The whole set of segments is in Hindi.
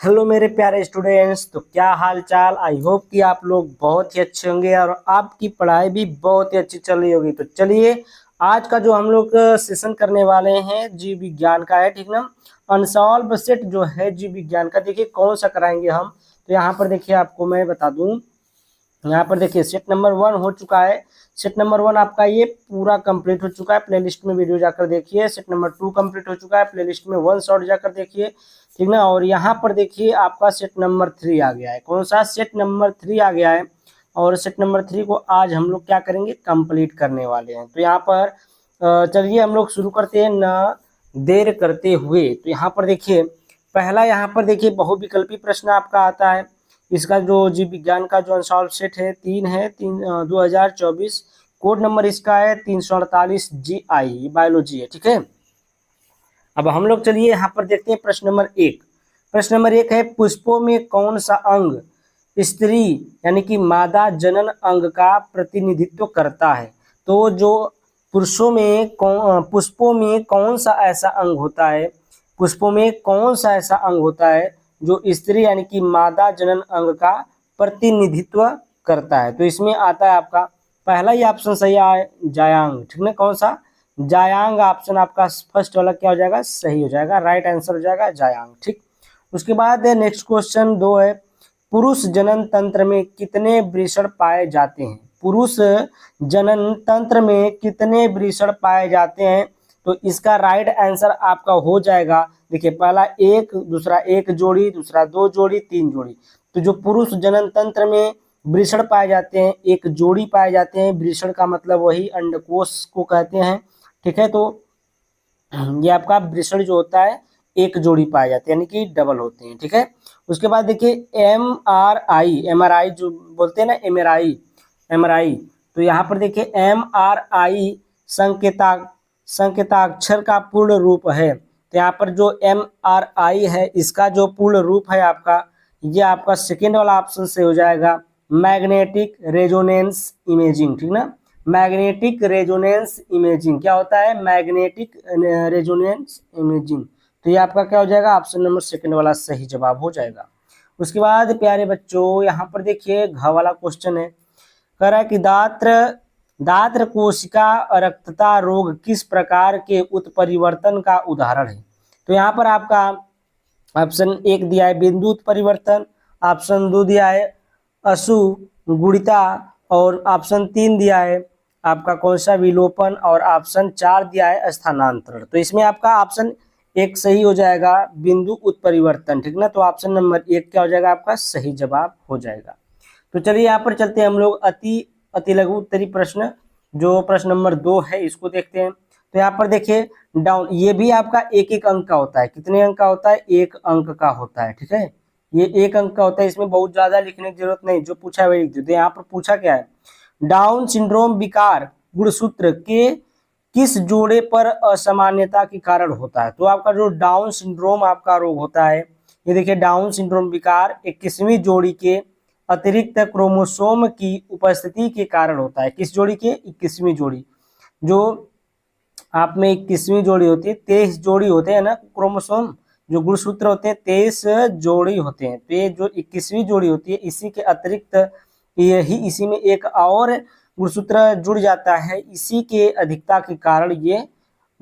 हेलो मेरे प्यारे स्टूडेंट्स, तो क्या हाल चाल। आई होप कि आप लोग बहुत ही अच्छे होंगे और आपकी पढ़ाई भी बहुत ही अच्छी चल रही होगी। तो चलिए, आज का जो हम लोग सेशन करने वाले हैं जीव विज्ञान का है, ठीक ना। अनसॉल्व सेट जो है जीव विज्ञान का, देखिए कौन सा कराएंगे हम। तो यहाँ पर देखिए आपको मैं बता दूं, यहाँ पर देखिए सेट नंबर 1 हो चुका है। सेट नंबर 1 आपका ये पूरा कंप्लीट हो चुका है, प्लेलिस्ट में वीडियो जाकर देखिए। सेट नंबर 2 कंप्लीट हो चुका है, प्लेलिस्ट में 1 शॉट जाकर देखिए, ठीक ना। और यहाँ पर देखिए आपका सेट नंबर 3 आ गया है। कौन सा? सेट नंबर 3 आ गया है। और सेट नंबर 3 को आज हम लोग क्या करेंगे, कंप्लीट करने वाले हैं। तो यहाँ पर चलिए हम लोग शुरू करते हैं ना देर करते हुए। तो यहाँ पर देखिए पहला, यहाँ पर देखिए बहुविकल्पी प्रश्न आपका आता है। इसका जो जीव विज्ञान का जो अनसॉल्व सेट है 3 है, 2024। कोड नंबर इसका है 348 GI, बायोलॉजी है, ठीक है। अब हम लोग चलिए यहाँ पर देखते हैं प्रश्न नंबर 1। प्रश्न नंबर 1 है, पुष्पों में कौन सा अंग स्त्री यानी कि मादा जनन अंग का प्रतिनिधित्व करता है? तो जो पुरुषों में पुष्पों में कौन सा ऐसा अंग होता है, पुष्पों में कौन सा ऐसा अंग होता है जो स्त्री यानी कि मादा जनन अंग का प्रतिनिधित्व करता है? तो इसमें आता है आपका पहला ही ऑप्शन सही है, जायांग, ठीक ना। कौन सा? जायांग ऑप्शन आपका फर्स्ट वाला क्या हो जाएगा, सही हो जाएगा, राइट आंसर हो जाएगा जायांग, ठीक। उसके बाद नेक्स्ट क्वेश्चन 2 है, पुरुष जनन तंत्र में कितने वृषण पाए जाते हैं? पुरुष जनन तंत्र में कितने वृषण पाए जाते हैं? तो इसका राइट आंसर आपका हो जाएगा, देखिए पहला 1, दूसरा 1 जोड़ी, दूसरा 2 जोड़ी, 3 जोड़ी। तो जो पुरुष जनन तंत्र में वृषण पाए जाते हैं, 1 जोड़ी पाए जाते हैं। वृषण का मतलब वही अंडकोश को कहते हैं, ठीक है। तो ये आपका वृषण जो होता है 1 जोड़ी पाए जाते हैं, यानी कि डबल होते हैं, ठीक है। उसके बाद देखिए MRI जो बोलते हैं ना, MRI। तो यहाँ पर देखिए MRI संकेताक्षर का पूर्ण रूप है। तो यहाँ पर जो MRI है इसका जो पूर्ण रूप है आपका, ये आपका सेकेंड वाला ऑप्शन से हो जाएगा, मैग्नेटिक रेजोनेंस इमेजिंग, ठीक ना। मैग्नेटिक रेजोनेंस इमेजिंग क्या होता है? Magnetic resonance imaging. तो ये आपका क्या हो जाएगा, ऑप्शन नंबर सेकंड वाला सही जवाब हो जाएगा। उसके बाद प्यारे बच्चों यहाँ पर देखिए घ वाला क्वेश्चन है, कह रहा है कि दात्र कोशिका रक्तता रोग किस प्रकार के उत्परिवर्तन का उदाहरण है? तो यहाँ पर आपका ऑप्शन 1 दिया है बिंदु उत्परिवर्तन, ऑप्शन 2 दिया है असुगुणिता, और ऑप्शन 3 दिया है आपका कौन सा, विलोपन, और ऑप्शन 4 दिया है स्थानांतरण। तो इसमें आपका ऑप्शन 1 सही हो जाएगा, बिंदु उत्परिवर्तन, ठीक ना। तो ऑप्शन नंबर 1 क्या हो जाएगा, आपका सही जवाब हो जाएगा। तो चलिए यहाँ पर चलते हैं हम लोग अति लघु उत्तरीय प्रश्न, जो प्रश्न नंबर 2 है इसको देखते हैं। तो यहाँ पर देखिए डाउन, ये भी आपका 1 अंक का होता है। कितने अंक का होता है? 1 अंक का होता है, ठीक है। ये 1 अंक का होता है, इसमें बहुत ज्यादा लिखने की जरूरत नहीं, जो पूछा है वही लिख देते हैं। यहाँ पर पूछा क्या है, डाउन सिंड्रोम विकार गुणसूत्र के किस जोड़े पर असामान्यता के कारण होता है? तो आपका जो डाउन सिंड्रोम आपका रोग होता है, ये देखिए डाउन सिंड्रोम विकार 21वीं जोड़ी के अतिरिक्त क्रोमोसोम की उपस्थिति के कारण होता है। किस जोड़ी के? 21वीं जोड़ी। जो आप में 21वीं जोड़ी होती है, 23 जोड़ी होते हैं ना क्रोमोसोम, जो गुणसूत्र होते हैं 23 जोड़ी होते हैं। तो ये जो 21वीं जोड़ी होती है, इसी के अतिरिक्त इसी में एक और गुणसूत्र जुड़ जाता है, इसी के अधिकता के कारण ये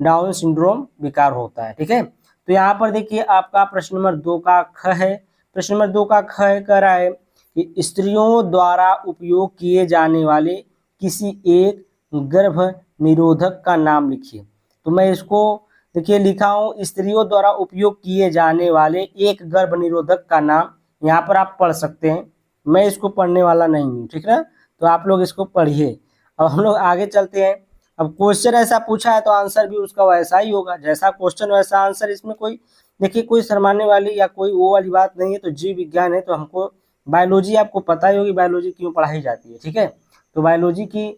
डाउन सिंड्रोम विकार होता है, ठीक है। तो यहाँ पर देखिए आपका प्रश्न नंबर 2 का ख है। प्रश्न नंबर 2 का ख कह रहा है कि स्त्रियों द्वारा उपयोग किए जाने वाले किसी एक गर्भ निरोधक का नाम लिखिए। तो मैं इसको देखिए लिखा हूँ, स्त्रियों द्वारा उपयोग किए जाने वाले एक गर्भ निरोधक का नाम, यहाँ पर आप पढ़ सकते हैं, मैं इसको पढ़ने वाला नहीं हूँ, ठीक है। तो आप लोग इसको पढ़िए। अब हम लोग आगे चलते हैं। अब क्वेश्चन ऐसा पूछा है तो आंसर भी उसका वैसा ही होगा, जैसा क्वेश्चन वैसा आंसर। इसमें कोई देखिए कोई शर्माने वाली या कोई वो वाली बात नहीं है। तो जीव विज्ञान है तो हमको बायोलॉजी, आपको पता ही होगी बायोलॉजी क्यों पढ़ाई जाती है, ठीक है। तो बायोलॉजी की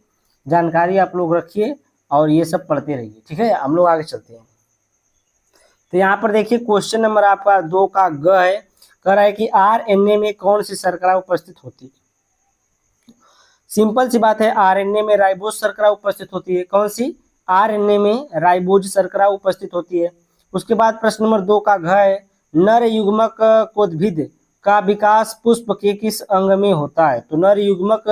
जानकारी आप लोग रखिए और ये सब पढ़ते रहिए, ठीक है। हम लोग आगे चलते हैं। तो यहाँ पर देखिए क्वेश्चन नंबर आपका 2 का ग है, कह रहा है कि RNA में कौन सी शर्करा उपस्थित होती है? सिंपल सी बात है, RNA में राइबोज शर्करा उपस्थित होती है। कौन सी? RNA में राइबोज शर्करा उपस्थित होती है। उसके बाद प्रश्न नंबर 2 का घ है, नर युग्मक कोद्भिद का विकास पुष्प के किस अंग में होता है? तो नर युग्मक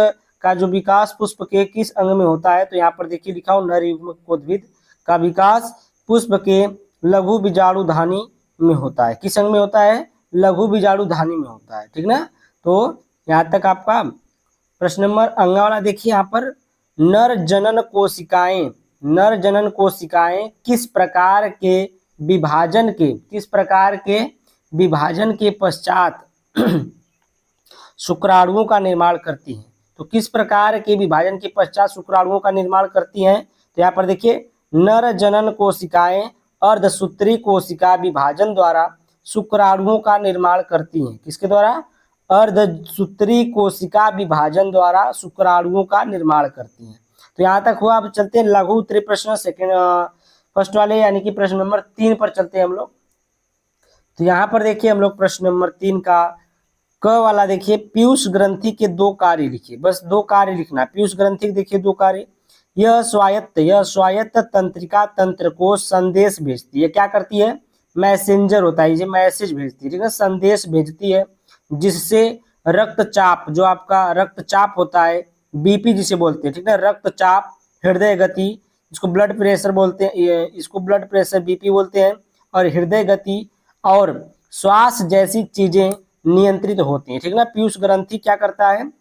का जो विकास पुष्प के किस अंग में होता है? तो यहाँ पर देखिए लिखा हो नर युग्मक कोद्भिद का विकास पुष्प के लघु बीजाणुधानी में होता है। किस अंग में होता है? लघु बीजाणुधानी में होता है। ठीक ना? तो यहाँ तक आपका प्रश्न नंबर अंगा वाला देखिए यहाँ पर नर जनन कोशिकाएं किस प्रकार के विभाजन के पश्चात शुक्राणुओं का निर्माण करती हैं? तो किस प्रकार के विभाजन के पश्चात शुक्राणुओं का निर्माण करती हैं? तो यहाँ पर देखिए नर जनन कोशिकाएं अर्धसूत्री कोशिका विभाजन द्वारा शुक्राणुओं का निर्माण करती हैं। किसके द्वारा? अर्धसूत्री कोशिका विभाजन द्वारा शुक्राणुओं का निर्माण करती हैं। तो यहाँ तक हुआ। अब चलते हैं लघु उत्तरीय प्रश्न फर्स्ट वाले यानी कि प्रश्न नंबर 3 पर चलते हैं हम लोग। तो यहाँ पर देखिए हम लोग प्रश्न नंबर 3 का क वाला देखिए पीयूष ग्रंथि के 2 कार्य लिखिए। बस 2 कार्य लिखना। पीयूष ग्रंथि के देखिए 2 कार्य। यह स्वायत्त तंत्रिका तंत्र को संदेश भेजती है। क्या करती है? मैसेंजर होता है, ये मैसेज भेजती है। ठीक है, संदेश भेजती है जिससे रक्तचाप, जो आपका रक्तचाप होता है बीपी जिसे बोलते हैं, ठीक है, रक्तचाप, हृदय गति, इसको ब्लड प्रेशर बोलते हैं, इसको ब्लड प्रेशर बीपी बोलते हैं, और हृदय गति और श्वास जैसी चीजें नियंत्रित होती हैं। ठीक ना? पीयूष ग्रंथि क्या करता है?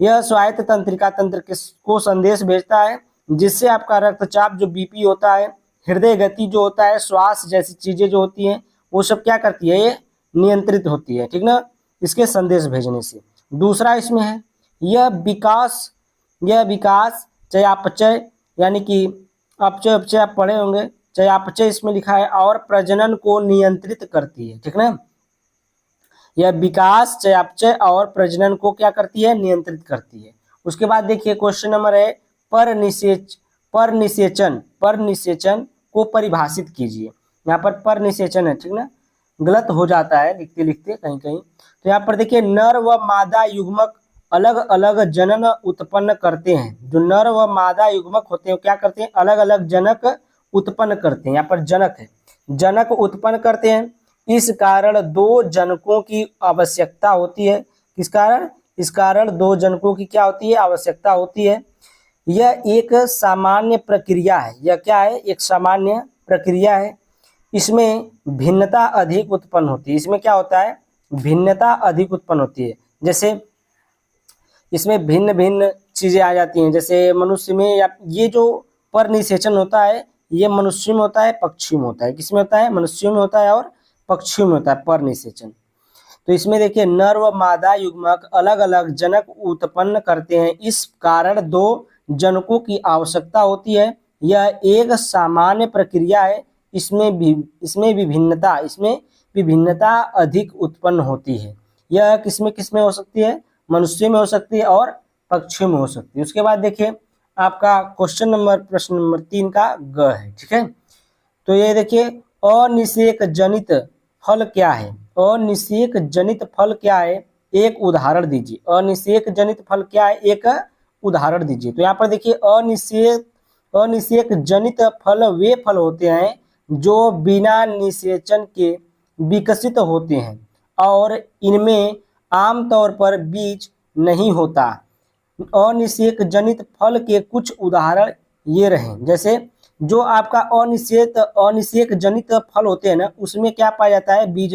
यह स्वायत्त तंत्रिका तंत्र को संदेश भेजता है जिससे आपका रक्तचाप जो बीपी होता है, हृदय गति जो होता है, श्वास जैसी चीजें जो होती हैं वो सब क्या करती है? ये नियंत्रित होती है। ठीक ना? इसके संदेश भेजने से। दूसरा इसमें है यह विकास चयापचय, यानी कि अपचय आप पढ़े होंगे, चयापचय इसमें लिखा है, और प्रजनन को नियंत्रित करती है। ठीक ना? यह विकास चयापचय और प्रजनन को क्या करती है? नियंत्रित करती है। उसके बाद देखिए क्वेश्चन नंबर है परनिषेचन को परिभाषित कीजिए। यहाँ पर परनिषेचन है, ठीक ना? गलत हो जाता है लिखते लिखते कहीं कहीं। तो यहाँ पर देखिए नर व मादा युग्मक अलग अलग जनन उत्पन्न करते हैं। जो नर व मादा युग्मक होते हैं क्या करते हैं? अलग अलग जनक उत्पन्न करते हैं। यहाँ पर जनक है, जनक उत्पन्न करते हैं। इस कारण 2 जनकों की आवश्यकता होती है। किस कारण? इस कारण 2 जनकों की क्या होती है? आवश्यकता होती है। यह एक सामान्य प्रक्रिया है। यह क्या है? एक सामान्य प्रक्रिया है। इसमें भिन्नता अधिक उत्पन्न होती है। इसमें क्या होता है? भिन्नता अधिक उत्पन्न होती है। जैसे इसमें भिन्न भिन्न चीजें आ जाती हैं। जैसे मनुष्य में, या ये जो परनिषेचन होता है ये मनुष्य में होता है, पक्षी में होता है। किसमें होता है? मनुष्यों में होता है और पक्षियों में होता है परनिषेचन। तो इसमें देखिए नर व मादा युग्मक अलग अलग जनक उत्पन्न करते हैं। इस कारण 2 जनकों की आवश्यकता होती है। यह एक सामान्य प्रक्रिया है। इसमें विभिन्नता अधिक उत्पन्न होती है। यह किसमें हो सकती है? मनुष्य में हो सकती है और पक्षियों में हो सकती है। उसके बाद देखिए आपका प्रश्न नंबर 3 का ग है। ठीक है, तो ये देखिए अनिषेक जनित फल क्या है? अनिषेक जनित फल क्या है? एक उदाहरण दीजिए। अनिषेक जनित फल क्या है? एक उदाहरण दीजिए। तो यहाँ पर देखिए अनिषेक जनित फल वे फल होते हैं जो बिना निषेचन के विकसित होते हैं और इनमें आमतौर पर बीज नहीं होता। अनिषेक जनित फल के कुछ उदाहरण ये रहे। जैसे जो आपका अनिषेक जनित फल होते हैं ना, उसमें क्या पाया जाता है? बीज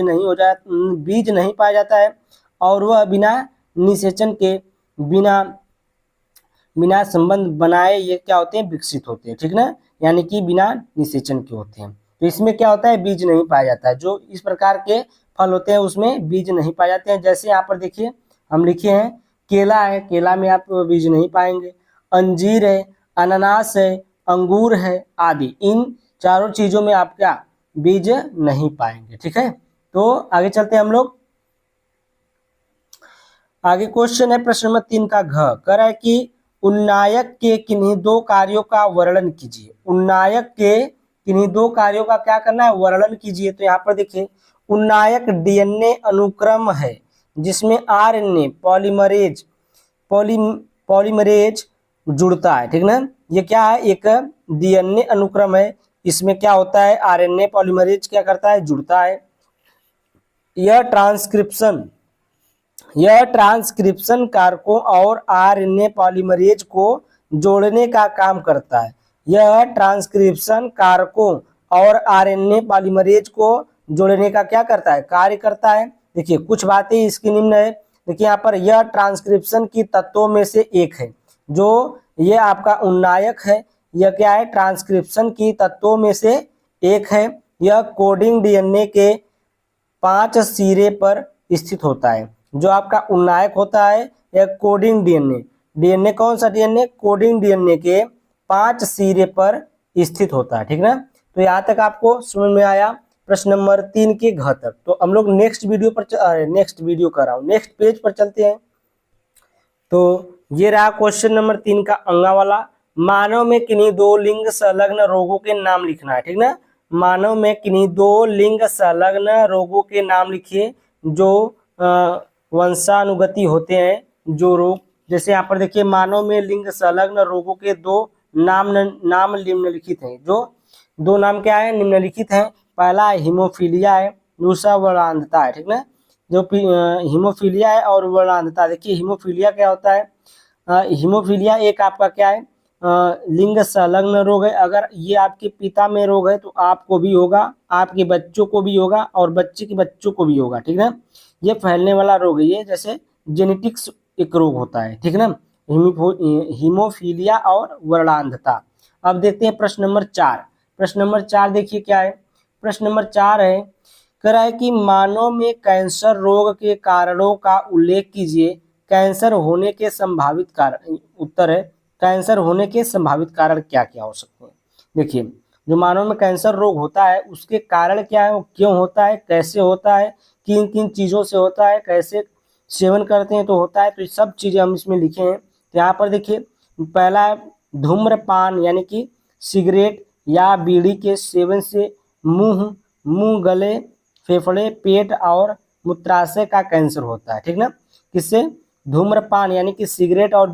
नहीं पाया जाता है, और वह बिना निषेचन के बिना संबंध बनाए ये क्या होते हैं? विकसित होते हैं। ठीक ना? यानी कि बिना निषेचन के होते हैं। तो इसमें क्या होता है? बीज नहीं पाया जाता है। जो इस प्रकार के फल होते हैं उसमें बीज नहीं पाए जाते हैं। जैसे यहाँ पर देखिए हम लिखे हैं केला है, केला में आप बीज नहीं पाएंगे। अंजीर है, अनानास है, अंगूर है आदि, इन चारों चीजों में आप क्या बीज नहीं पाएंगे। ठीक है, तो आगे चलते हैं हम लोग। आगे क्वेश्चन है प्रश्न नंबर 3 का घ। कह रहा है कि उन्नायक के किन्हीं 2 कार्यों का वर्णन कीजिए। उन्नायक के किन्हीं 2 कार्यों का क्या करना है? वर्णन कीजिए। तो यहाँ पर देखिए उन्नायक डीएनए अनुक्रम है जिसमें आरएनए पॉलीमरेज जुड़ता है। ठीक ना? ये क्या है? एक डीएनए अनुक्रम है। इसमें क्या होता है? आरएनए पॉलीमरेज क्या करता है? जुड़ता है। यह ट्रांसक्रिप्शन कारकों और आरएनए पॉलीमरेज को जोड़ने का काम करता है। यह ट्रांसक्रिप्शन कारकों और आरएनए पॉलीमरेज को जोड़ने का क्या करता है, कार्य करता है। देखिए कुछ बातें इसकी निम्न है। देखिए यहाँ पर यह ट्रांसक्रिप्शन की तत्वों में से एक है। जो ये आपका उन्नायक है, यह क्या है, ट्रांसक्रिप्शन की तत्वों में से एक है। यह कोडिंग डीएनए के 5 सिरे पर स्थित होता है। जो आपका उन्नायक होता है यह कोडिंग डीएनए कौन सा डीएनए, कोडिंग डीएनए के 5 सिरे पर स्थित होता है। ठीक ना, तो यहाँ तक आपको समझ में आया प्रश्न नंबर 3 के घ तक। तो हम लोग नेक्स्ट पेज पर चलते हैं। तो ये रहा क्वेश्चन नंबर 3 का अंगा वाला। मानव में किन्हीं 2 लिंग संलग्न रोगों के नाम लिखना है। ठीक ना, मानव में किन्हीं 2 लिंग संलग्न रोगों के नाम लिखिए जो वंशानुगति होते हैं। जो रोग, जैसे यहाँ पर देखिए मानव में लिंग संलग्न रोगों के 2 नाम निम्नलिखित हैं। जो 2 नाम क्या है, निम्नलिखित हैं। पहला हीमोफीलिया है, दूसरा वर्णांधता है। ठीक ना, जो हीमोफीलिया है और वर्णांधता। देखिए हीमोफीलिया क्या होता है, हीमोफीलिया एक आपका क्या है, लिंग संलग्न रोग है। अगर ये आपके पिता में रोग है तो आपको भी होगा, आपके बच्चों को भी होगा और बच्चे के बच्चों को भी होगा। ठीक ना, ये फैलने वाला रोग है, ये जैसे जेनेटिक्स एक रोग होता है। ठीक ना, हीमोफीलिया और वर्णांधता। अब देखते हैं प्रश्न नंबर 4। प्रश्न नंबर 4 देखिए क्या है। प्रश्न नंबर 4 है, कह रहा है कि मानव में कैंसर रोग के कारणों का उल्लेख कीजिए। कैंसर होने के संभावित कारण, उत्तर है कैंसर होने के संभावित कारण क्या क्या हो सकते हैं। देखिए जो मानव में कैंसर रोग होता है उसके कारण क्या है, वो क्यों होता है, कैसे होता है, किन किन चीज़ों से होता है, कैसे सेवन करते हैं तो होता है। तो ये सब चीज़ें हम इसमें लिखे हैं। तो यहाँ पर देखिए पहला है धूम्रपान यानी कि सिगरेट या बीड़ी के सेवन से मुंह, गले, फेफड़े, पेट और मूत्राशय का कैंसर होता है। ठीक ना, किससे, धूम्रपान यानी कि सिगरेट और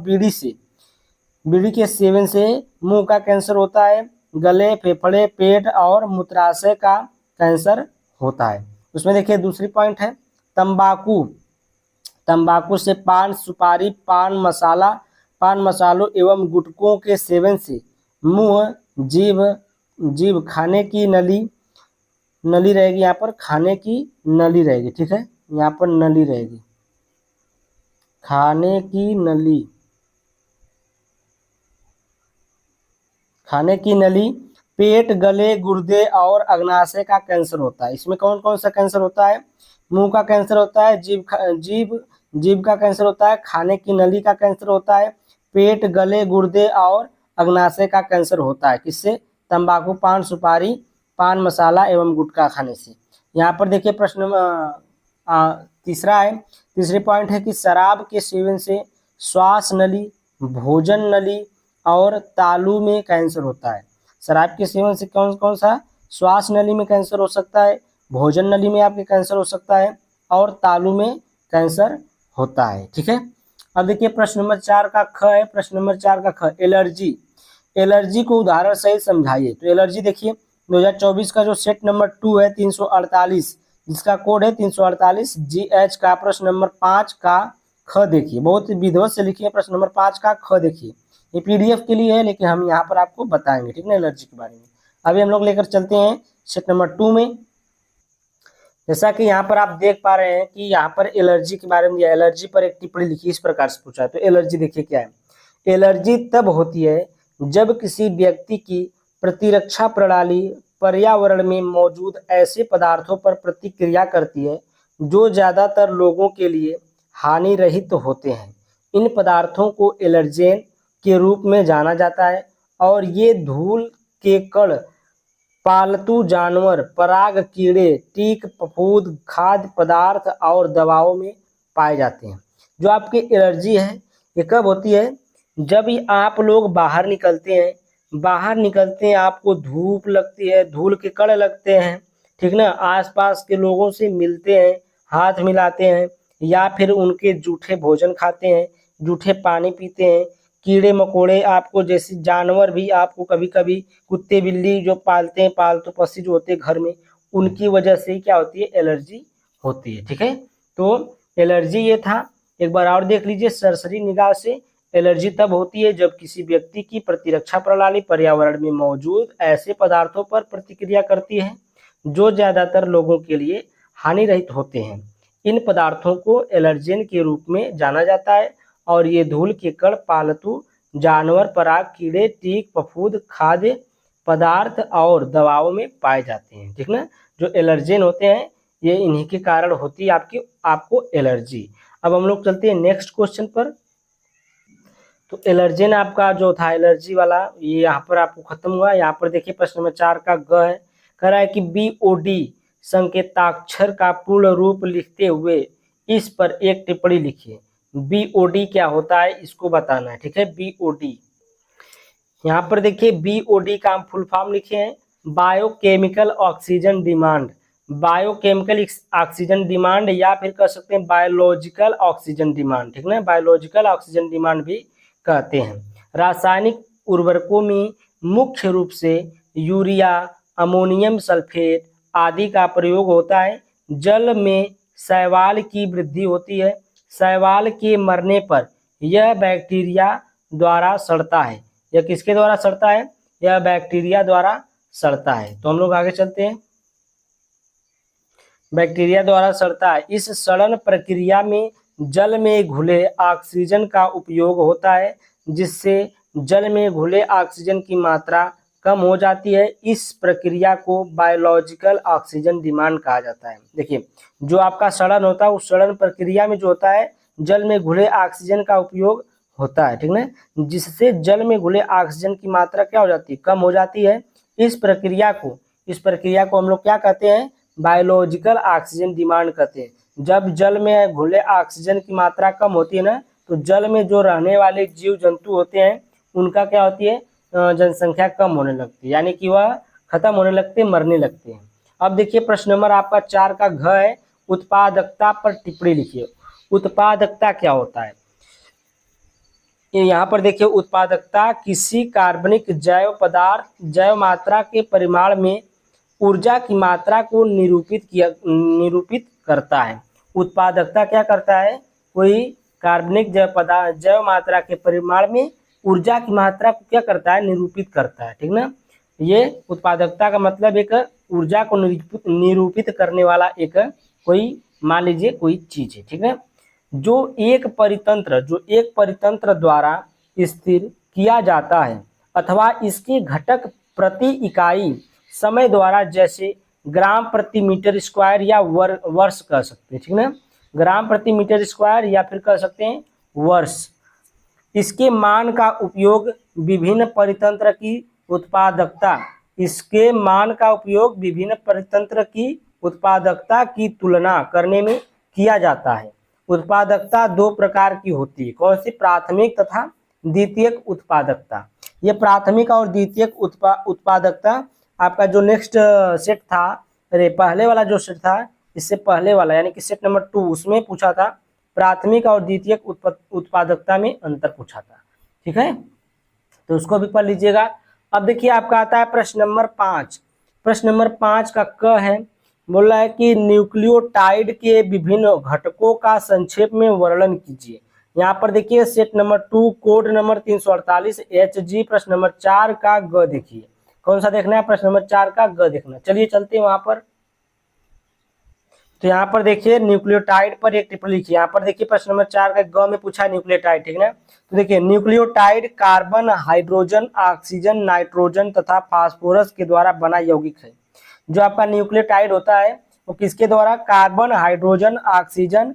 बीड़ी के सेवन से मुंह का कैंसर होता है, गले, फेफड़े, पेट और मूत्राशय का कैंसर होता है। उसमें देखिए दूसरी पॉइंट है तंबाकू से पान, सुपारी, पान मसालों एवं गुटखों के सेवन से मुंह, जीभ, खाने की नली रहेगी, यहाँ पर खाने की नली रहेगी। ठीक है, यहाँ पर नली रहेगी, खाने की नली, पेट, गले, गुर्दे और अग्नाशय का कैंसर होता है। इसमें कौन कौन सा कैंसर होता है, मुंह का कैंसर होता है, जीभ का कैंसर होता है, खाने की नली का कैंसर होता है, पेट, गले, गुर्दे और अग्नाशय का कैंसर होता है। किससे, तंबाकू, पान, सुपारी, पान मसाला एवं गुटखा खाने से। यहाँ पर देखिए प्रश्न तीसरा है, तीसरी पॉइंट है कि शराब के सेवन से श्वास नली, भोजन नली और तालू में कैंसर होता है। शराब के सेवन से कौन कौन सा, श्वास नली में कैंसर हो सकता है, भोजन नली में आपके कैंसर हो सकता है और तालू में कैंसर होता है। ठीक है, अब देखिए प्रश्न नंबर 4 का ख है। प्रश्न नंबर 4 का ख, एलर्जी को उदाहरण सहित समझाइए। तो एलर्जी देखिए 2024 का जो सेट नंबर 2 है 348, जिसका कोड है 348 GH का प्रश्न नंबर 5 का ख देखिए, बहुत विधिवत से लिखिए। प्रश्न नंबर 5 का ख देखिए, ये PDF के लिए है लेकिन हम यहाँ पर आपको बताएंगे। ठीक है, एलर्जी के बारे में। अभी हम लोग लेकर चलते हैं सेट नंबर 2 में। जैसा कि यहाँ पर आप देख पा रहे हैं कि यहाँ पर एलर्जी के बारे में दिया, एलर्जी पर एक टिप्पणी लिखी, इस प्रकार से पूछा है। तो एलर्जी देखिए क्या है, एलर्जी तब होती है जब किसी व्यक्ति की प्रतिरक्षा प्रणाली पर्यावरण में मौजूद ऐसे पदार्थों पर प्रतिक्रिया करती है जो ज्यादातर लोगों के लिए हानि रहित होते हैं। इन पदार्थों को एलर्जेन के रूप में जाना जाता है और ये धूल के कण, पालतू जानवर, पराग कीड़े, टीक, फफूंद, खाद्य पदार्थ और दवाओं में पाए जाते हैं। जो आपकी एलर्जी है ये कब होती है, जब आप लोग बाहर निकलते हैं, आपको धूप लगती है, धूल के कण लगते हैं, ठीक ना, आसपास के लोगों से मिलते हैं, हाथ मिलाते हैं, या फिर उनके जूठे भोजन खाते हैं, जूठे पानी पीते हैं, कीड़े मकोड़े, आपको जैसे जानवर भी आपको कभी कभी कुत्ते बिल्ली जो पालते हैं, पालतू पशु जो होते हैं घर में, उनकी वजह से क्या होती है, एलर्जी होती है। ठीक है, तो एलर्जी ये था। एक बार और देख लीजिए सरसरी निगाह से। एलर्जी तब होती है जब किसी व्यक्ति की प्रतिरक्षा प्रणाली पर्यावरण में मौजूद ऐसे पदार्थों पर प्रतिक्रिया करती है जो ज्यादातर लोगों के लिए हानि रहित होते हैं। इन पदार्थों को एलर्जेन के रूप में जाना जाता है और ये धूल के कण, पालतू जानवर, पराग, कीड़े, टीक, फफूंद, खाद्य पदार्थ और दवाओं में पाए जाते हैं। ठीक ना, जो एलर्जेन होते हैं ये इन्हीं के कारण होती है आपको एलर्जी। अब हम लोग चलते हैं नेक्स्ट क्वेश्चन पर। तो एलर्जेन आपका जो था एलर्जी वाला ये यहाँ पर आपको खत्म हुआ। यहाँ पर देखिए प्रश्न नंबर 4 का ग है, कह रहा है कि BOD संकेताक्षर का पूर्ण रूप लिखते हुए इस पर एक टिप्पणी लिखिए। BOD क्या होता है इसको बताना है। ठीक है, BOD यहाँ पर देखिए BOD का हम फुल फॉर्म लिखे हैं, biochemical oxygen demand. Biochemical oxygen demand या फिर कह सकते हैं बायोलॉजिकल ऑक्सीजन डिमांड। ठीक ना, बायोलॉजिकल ऑक्सीजन डिमांड भी कहते हैं। रासायनिक उर्वरकों में मुख्य रूप से यूरिया, अमोनियम सल्फेट आदि का प्रयोग होता है। जल में शैवाल की वृद्धि होती है। शैवाल के मरने पर यह बैक्टीरिया द्वारा सड़ता है। यह किसके द्वारा सड़ता है? यह बैक्टीरिया द्वारा सड़ता है। तो हम लोग आगे चलते हैं। बैक्टीरिया द्वारा सड़ता है। इस सड़न प्रक्रिया में जल में घुले ऑक्सीजन का उपयोग होता है, जिससे जल में घुले ऑक्सीजन की मात्रा कम हो जाती है। इस प्रक्रिया को बायोलॉजिकल ऑक्सीजन डिमांड कहा जाता है। देखिए जो आपका सड़न होता है उस सड़न प्रक्रिया में जो होता है जल में घुले ऑक्सीजन का उपयोग होता है। ठीक ना, जिससे जल में घुले ऑक्सीजन की मात्रा क्या हो जाती है? कम हो जाती है। इस प्रक्रिया को हम लोग क्या कहते हैं? बायोलॉजिकल ऑक्सीजन डिमांड कहते हैं। जब जल में घुले ऑक्सीजन की मात्रा कम होती है ना, तो जल में जो रहने वाले जीव जंतु होते हैं उनका क्या होती है? जनसंख्या कम होने लगती है, यानी कि वह खत्म होने लगते हैं, मरने लगते हैं। अब देखिए प्रश्न नंबर आपका 4 का घ है, उत्पादकता पर टिप्पणी लिखिए। उत्पादकता क्या होता है? यहाँ पर देखिए उत्पादकता किसी कार्बनिक जैव पदार्थ जैव मात्रा के परिमाण में ऊर्जा की मात्रा को निरूपित करता है। उत्पादकता क्या करता है? कोई कार्बनिक जैव मात्रा के परिमाण में ऊर्जा की मात्रा को क्या करता है? निरूपित करता है। ठीक ना, ये उत्पादकता का मतलब एक ऊर्जा को निरूपित करने वाला एक कोई मान लीजिए कोई चीज है। ठीक है, जो एक परितंत्र द्वारा स्थिर किया जाता है अथवा इसके घटक प्रति इकाई समय द्वारा, जैसे ग्राम प्रति मीटर स्क्वायर या वर्ष कह सकते हैं। ठीक ना, ग्राम प्रति मीटर स्क्वायर या फिर कह सकते हैं वर्ष। इसके मान का उपयोग विभिन्न परितंत्र की उत्पादकता की तुलना करने में किया जाता है। उत्पादकता दो प्रकार की होती है। कौन सी? प्राथमिक तथा द्वितीयक उत्पादकता। ये प्राथमिक और द्वितीयक उत्पादकता आपका जो नेक्स्ट सेट था, अरे पहले वाला जो सेट था इससे पहले वाला यानी कि सेट नंबर 2 उसमें पूछा था प्राथमिक और द्वितीयक उत्पादकता में अंतर पूछा था। ठीक है, तो उसको भी पढ़ लीजिएगा। अब देखिए आपका आता है प्रश्न नंबर 5। प्रश्न नंबर 5 का क है, बोल रहा है कि न्यूक्लियोटाइड के विभिन्न घटकों का संक्षेप में वर्णन कीजिए। यहाँ पर देखिए set number 2 code number 348 HG प्रश्न नंबर 4 का ग देखिए। कौन सा देखना है? प्रश्न नंबर 4 का ग देखना। चलिए चलते हैं वहां पर। तो यहाँ पर देखिए न्यूक्लियोटाइड पर एक टिप्पणी लिखिए। यहाँ पर देखिए प्रश्न नंबर 4 का ग में पूछा न्यूक्लियोटाइड। ठीक है, तो देखिए nucleotide carbon, hydrogen, oxygen, nitrogen तथा फास्फोरस के द्वारा बना यौगिक है। जो आपका न्यूक्लियोटाइड होता है वो किसके द्वारा? कार्बन, हाइड्रोजन, ऑक्सीजन,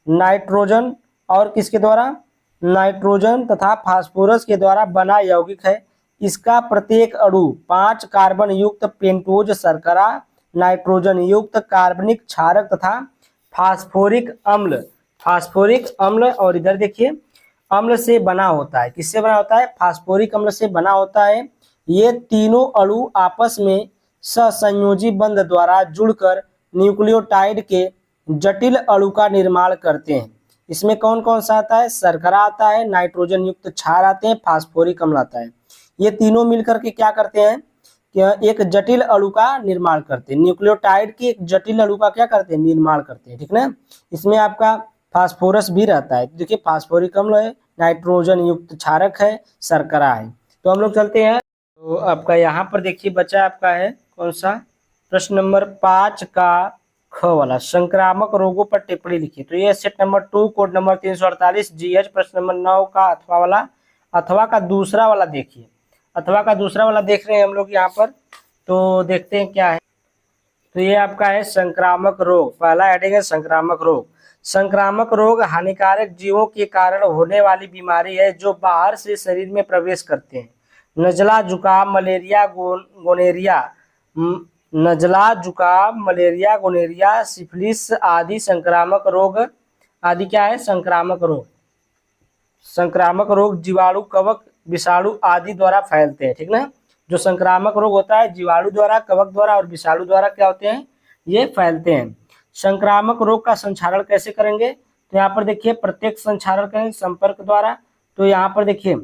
नाइट्रोजन और किसके द्वारा? नाइट्रोजन तथा फास्फोरस के द्वारा बना यौगिक है। इसका प्रत्येक अणु 5 कार्बन युक्त पेंटोज शर्करा, नाइट्रोजन युक्त कार्बनिक क्षारक तथा फास्फोरिक अम्ल और इधर देखिए अम्ल से बना होता है। किससे बना होता है? फास्फोरिक अम्ल से बना होता है। ये तीनों अणु आपस में सहसंयोजी बंध द्वारा जुड़कर न्यूक्लियोटाइड के जटिल अणु का निर्माण करते हैं। इसमें कौन कौन सा आता है? शर्करा आता है, नाइट्रोजन युक्त क्षार आते हैं, फास्फोरिक अम्ल आता है। ये तीनों मिलकर के क्या करते हैं? एक जटिल अणु का निर्माण करते हैं। न्यूक्लियोटाइड की एक जटिल अणु का क्या करते हैं, निर्माण करते हैं, ठीक ना। इसमें आपका फास्फोरस भी रहता है, देखिए फास्फोरिक अम्ल है, नाइट्रोजन युक्त क्षारक है, शर्करा है। तो हम लोग चलते हैं, तो आपका यहाँ पर देखिए बचा आपका है कौन सा, प्रश्न नंबर 5 का ख वाला, संक्रामक रोगों पर टिप्पणी लिखिए। तो ये set number 2 code number 348 GH प्रश्न नंबर 9 का अथवा वाला, अथवा का दूसरा वाला देखिए, अथवा का दूसरा वाला देख रहे हैं हम लोग यहाँ पर। तो देखते हैं क्या है। तो ये आपका है संक्रामक रोग, पहला हेडिंग है संक्रामक रोग। संक्रामक रोग हानिकारक जीवों के कारण होने वाली बीमारी है जो बाहर से शरीर में प्रवेश करते हैं। नजला, जुकाम, मलेरिया, गोनेरिया, नजला, जुकाम, मलेरिया, गोनेरिया, सिफिलिस आदि संक्रामक रोग, आदि क्या है, संक्रामक रोग। संक्रामक रोग जीवाणु, कवक, विषाणु आदि द्वारा फैलते हैं, ठीक ना। जो संक्रामक रोग होता है जीवाणु द्वारा, कवक द्वारा और विषाणु द्वारा क्या होते हैं, ये फैलते हैं। संक्रामक रोग का संचारण कैसे करेंगे, तो यहाँ पर देखिए प्रत्यक्ष संचारण करेंगे संपर्क द्वारा। तो यहाँ पर देखिए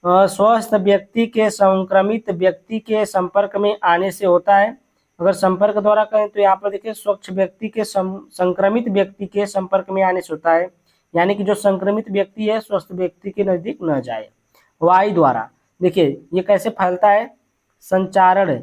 स्वस्थ व्यक्ति के संक्रमित व्यक्ति के संपर्क में आने से होता है। अगर संपर्क द्वारा करें तो यहाँ पर देखिए स्वच्छ व्यक्ति के संक्रमित व्यक्ति के संपर्क में आने से होता है, यानी कि जो संक्रमित व्यक्ति है स्वस्थ व्यक्ति के नजदीक न जाए। वायु द्वारा, देखिए ये कैसे फैलता है, संचारण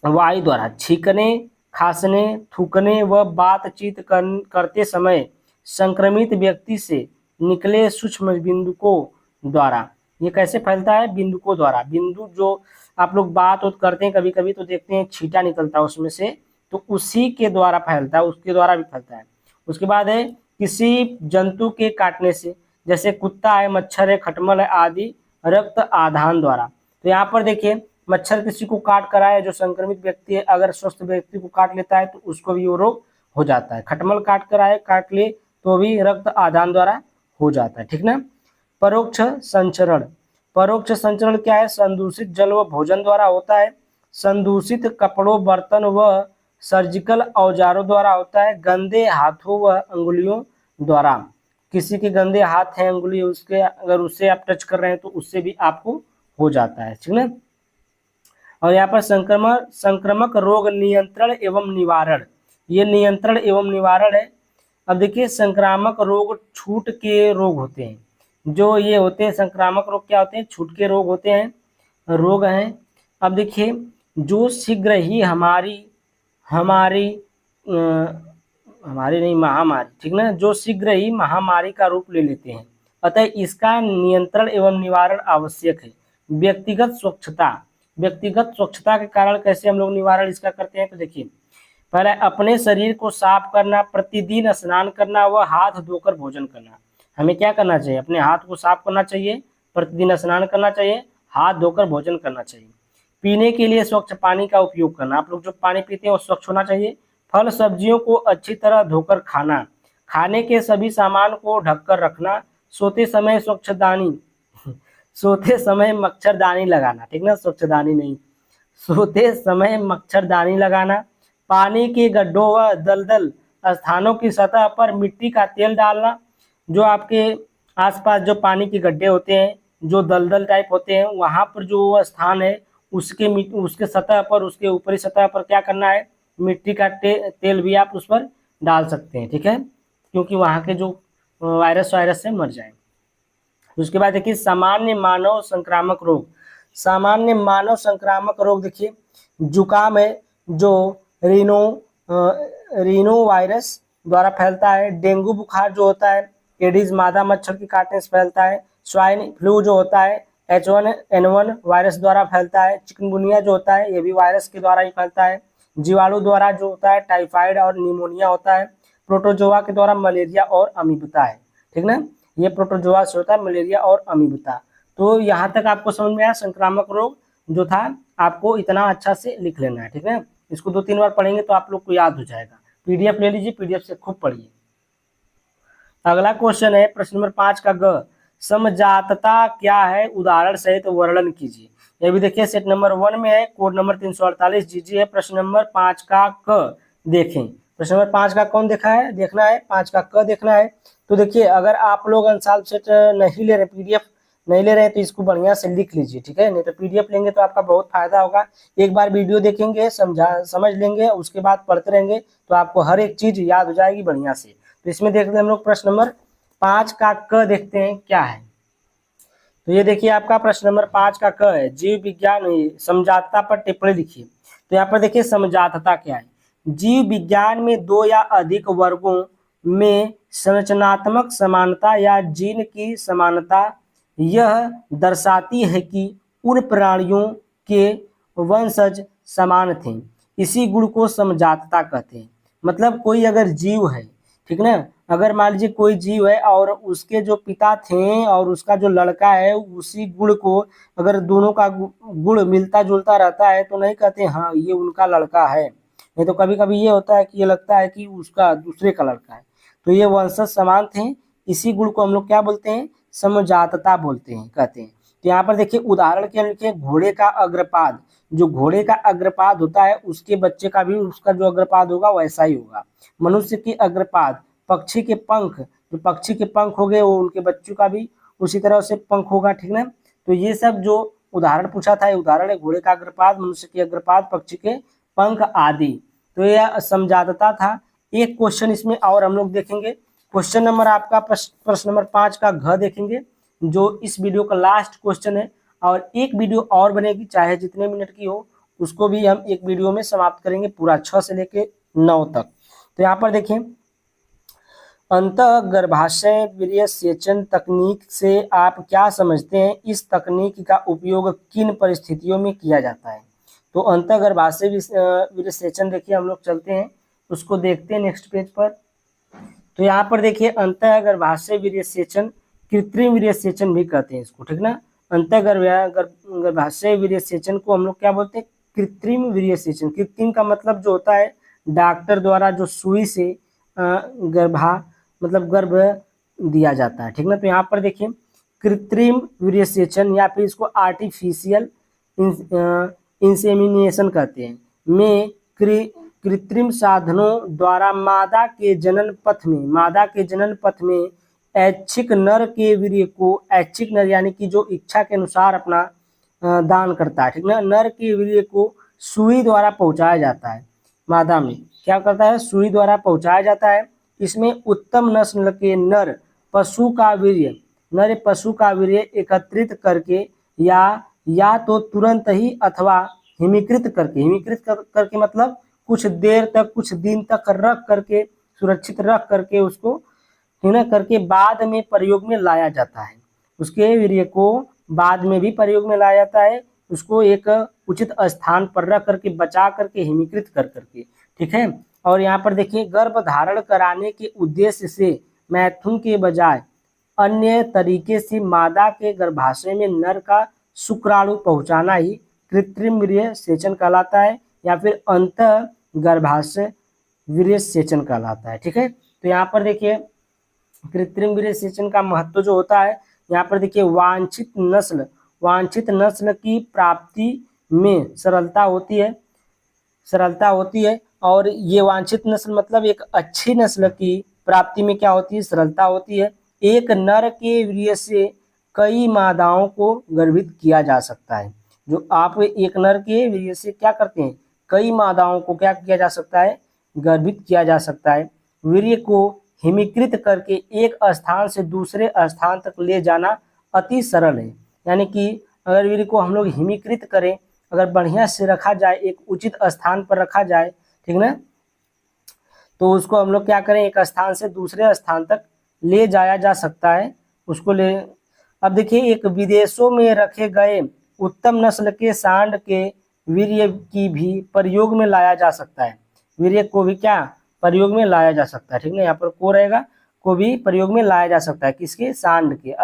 वायु द्वारा, छींकने, खांसने, थूकने व बातचीत करते समय संक्रमित व्यक्ति से निकले सूक्ष्म बिंदुकों द्वारा। ये कैसे फैलता है, बिंदुकों द्वारा। बिंदु जो आप लोग बात करते हैं कभी कभी तो देखते हैं छींटा निकलता है उसमें से, तो उसी के द्वारा फैलता है, उसके द्वारा भी फैलता है। उसके बाद है किसी जंतु के काटने से, जैसे कुत्ता है, मच्छर है, खटमल है आदि, रक्त आधान द्वारा। तो यहाँ पर देखिए मच्छर किसी को काट कर आए, जो संक्रमित व्यक्ति है अगर स्वस्थ व्यक्ति को काट लेता है तो उसको भी वो रोग हो जाता है। खटमल काट कर आए, काट ले तो भी रक्त आदान द्वारा हो जाता है, ठीक ना। परोक्ष संचरण, परोक्ष संचरण क्या है, संदूषित जल व भोजन द्वारा होता है। संदूषित कपड़ों, बर्तन व सर्जिकल औजारों द्वारा होता है। गंदे हाथों व अंगुलियों द्वारा, किसी के गंदे हाथ हैं, अंगुली उसके, अगर उससे आप टच कर रहे हैं तो उससे भी आपको हो जाता है, ठीक ना। और यहाँ पर संक्रमक रोग नियंत्रण एवं निवारण, ये नियंत्रण एवं निवारण है। अब देखिए संक्रामक रोग छूट के रोग होते हैं, जो ये होते हैं संक्रामक रोग क्या होते हैं, छूट के रोग होते हैं, रोग हैं। अब देखिए जो शीघ्र ही हमारी नहीं महामारी, ठीक ना, जो शीघ्र ही महामारी का रूप ले लेते हैं, अतः इसका नियंत्रण एवं निवारण आवश्यक है। व्यक्तिगत स्वच्छता, व्यक्तिगत स्वच्छता के कारण कैसे हम लोग निवारण इसका करते हैं, तो देखिए पहले अपने शरीर को साफ करना, प्रतिदिन स्नान करना व हाथ धोकर भोजन करना। हमें क्या करना चाहिए, अपने हाथ को साफ करना चाहिए, प्रतिदिन स्नान करना चाहिए, हाथ धोकर भोजन करना चाहिए। पीने के लिए स्वच्छ पानी का उपयोग करना, आप लोग जो पानी पीते हैं वो स्वच्छ होना चाहिए। फल सब्जियों को अच्छी तरह धोकर खाना, खाने के सभी सामान को ढककर रखना। सोते समय स्वच्छदानी सोते समय मच्छरदानी लगाना, ठीक ना, स्वच्छदानी नहीं, सोते समय मच्छरदानी लगाना। पानी के गड्ढों व दलदल स्थानों की सतह पर मिट्टी का तेल डालना, जो आपके आसपास जो पानी के गड्ढे होते हैं, जो दलदल टाइप होते हैं, वहाँ पर जो स्थान है उसके सतह पर, उसके ऊपरी सतह पर क्या करना है, मिट्टी का तेल भी आप उस पर डाल सकते हैं, ठीक है, क्योंकि वहाँ के जो वायरस से मर जाए। उसके बाद देखिए सामान्य मानव संक्रामक रोग, सामान्य मानव संक्रामक रोग देखिए जुकाम है जो रीनो वायरस द्वारा फैलता है। डेंगू बुखार जो होता है एडिस मादा मच्छर के काटने से फैलता है। स्वाइन फ्लू जो होता है H1N1 वायरस द्वारा फैलता है। चिकनगुनिया जो होता है ये भी वायरस के द्वारा ही फैलता है। जीवाणु द्वारा जो होता है टाइफाइड और निमोनिया होता है। प्रोटोजोआ के द्वारा मलेरिया और अमीबता है, ठीक ना, ये प्रोटोजोआ से होता है मलेरिया और अमीबता। तो यहाँ तक आपको समझ में आया संक्रामक रोग जो था, आपको इतना अच्छा से लिख लेना है, ठीक है। इसको 2-3 बार पढ़ेंगे तो आप लोग को याद हो जाएगा। पीडीएफ ले लीजिए, पीडीएफ से खूब पढ़िए। अगला क्वेश्चन है प्रश्न नंबर 5 का ग, समजातता क्या है, उदाहरण सहित वर्णन कीजिए। ये भी देखिए सेट नंबर 1 में है, कोड नंबर 348 जीजी है। प्रश्न नंबर 5 का क देखें। प्रश्न नंबर 5 का कौन देखा है, देखना है, 5 का क देखना है। तो देखिए अगर आप लोग अंशाल सेट नहीं ले रहे, पीडीएफ नहीं ले रहे हैं तो इसको बढ़िया से लिख लीजिए, ठीक है। नहीं तो पीडीएफ लेंगे तो आपका बहुत फायदा होगा। एक बार वीडियो देखेंगे, समझ लेंगे, उसके बाद पढ़ते रहेंगे तो आपको हर एक चीज याद हो जाएगी बढ़िया से। तो इसमें देखते हैं हम लोग प्रश्न नंबर 5 का क देखते हैं क्या है। तो ये देखिए आपका प्रश्न नंबर 5 का क है, जीव विज्ञान समझाता पर टिप्पणी लिखिए। तो यहाँ पर देखिए समझाता क्या है। जीव विज्ञान में दो या अधिक वर्गों में संरचनात्मक समानता या जीन की समानता यह दर्शाती है कि उन प्राणियों के वंशज समान थे। इसी गुण को समझाता कहते हैं। मतलब कोई अगर जीव है, ठीक ना, अगर मान लीजिए कोई जीव है और उसके जो पिता थे और उसका जो लड़का है उसी गुण को, अगर दोनों का गुण मिलता जुलता रहता है तो नहीं कहते हाँ ये उनका लड़का है। नहीं तो कभी कभी ये होता है कि ये लगता है कि उसका दूसरे का लड़का है। तो ये वंशज समान थे, इसी गुण को हम लोग क्या बोलते हैं, समजातता बोलते हैं, कहते हैं। तो यहाँ पर देखिए उदाहरण के लिए घोड़े का अग्रपाद, जो घोड़े का अग्रपाद होता है उसके बच्चे का भी उसका जो अग्रपाद होगा वैसा ही होगा। मनुष्य की अग्रपाद, पक्षी के पंख, जो पक्षी के पंख हो गए वो उनके बच्चों का भी उसी तरह से पंख होगा, ठीक ना। तो ये सब जो उदाहरण पूछा था, उदाहरण है घोड़े का अग्रपाद, मनुष्य की अग्रपाद, पक्षी के पंख आदि। तो यह समझाता था। एक क्वेश्चन इसमें और हम लोग देखेंगे, क्वेश्चन नंबर आपका प्रश्न नंबर 5 का घ देखेंगे, जो इस वीडियो का लास्ट क्वेश्चन है। और एक वीडियो और बनेगी, चाहे जितने मिनट की हो, उसको भी हम एक वीडियो में समाप्त करेंगे, पूरा 6 से लेके 9 तक। तो यहाँ पर देखिए, अंतः गर्भाशय वीर्यसेचन तकनीक से आप क्या समझते हैं, इस तकनीक का उपयोग किन परिस्थितियों में किया जाता है। तो अंतः गर्भाशय वीर्यसेचन देखिए हम लोग चलते हैं, उसको देखते हैं नेक्स्ट पेज पर। तो यहाँ पर देखिए अंतः गर्भाशय वीर्यसेचन, कृत्रिम वीर्यसेचन भी कहते हैं इसको, ठीक ना। अंतः गर्भाशय वीर्यसेचन को हम लोग क्या बोलते हैं, कृत्रिम वीर्यसेचन। कृत्रिम का मतलब जो होता है डॉक्टर द्वारा जो सुई से गर्भ दिया जाता है, ठीक ना। तो यहाँ पर देखिए कृत्रिम वीर्यसेचन या फिर इसको आर्टिफिशियल इंसेमिनेशन कहते हैं, में कृत्रिम साधनों द्वारा मादा के जनन पथ में ऐच्छिक नर के वीर्य को, ऐच्छिक नर यानी कि जो इच्छा के अनुसार अपना दान करता है, ठीक ना, नर के वीर्य को सुई द्वारा पहुंचाया जाता है। मादा में क्या करता है, सुई द्वारा पहुंचाया जाता है। इसमें उत्तम नस्ल के नर पशु का वीर्य एकत्रित करके या तो तुरंत ही अथवा हिमीकृत करके मतलब कुछ देर तक, कुछ दिन तक रख करके, सुरक्षित रख करके उसको करके बाद में प्रयोग में लाया जाता है। उसके वीर्य को बाद में भी प्रयोग में लाया जाता है, उसको एक उचित स्थान पर रख करके, बचा करके, हिमीकृत कर करके, ठीक है। और यहाँ पर देखिए गर्भ धारण कराने के उद्देश्य से मैथुन के बजाय अन्य तरीके से मादा के गर्भाशय में नर का शुक्राणु पहुंचाना ही कृत्रिम वीर्यसेचन कहलाता है, या फिर अंतः गर्भाशय वीर्यसेचन कहलाता है, ठीक है। तो यहाँ पर देखिए कृत्रिम वीर्यसेचन का महत्व जो होता है, यहाँ पर देखिए वांछित नस्ल की प्राप्ति में सरलता होती है। और ये वांछित नस्ल मतलब एक अच्छी नस्ल की प्राप्ति में क्या होती है, सरलता होती है। एक नर के वीर्य से कई मादाओं को गर्भित किया जा सकता है। जो आप एक नर के वीर्य से क्या करते हैं, कई मादाओं को क्या किया जा सकता है, गर्भित किया जा सकता है। वीर्य को हिमीकृत करके एक स्थान से दूसरे स्थान तक ले जाना अति सरल है। यानी कि अगर वीर्य को हम लोग हिमीकृत करें, अगर बढ़िया से रखा जाए, एक उचित स्थान पर रखा जाए, ठीक ना, तो उसको हम लोग क्या करें, एक स्थान से दूसरे स्थान तक ले जाया जा सकता है उसको ले। अब देखिए एक विदेशों में रखे गए उत्तम नस्ल के सांड के वीर्य की भी प्रयोग में लाया जा सकता है। वीर्य को भी क्या प्रयोग में लाया जा सकता है, ठीक ना, यहाँ पर को रहेगा, को भी प्रयोग में लाया जा सकता है। किसके, सांड के,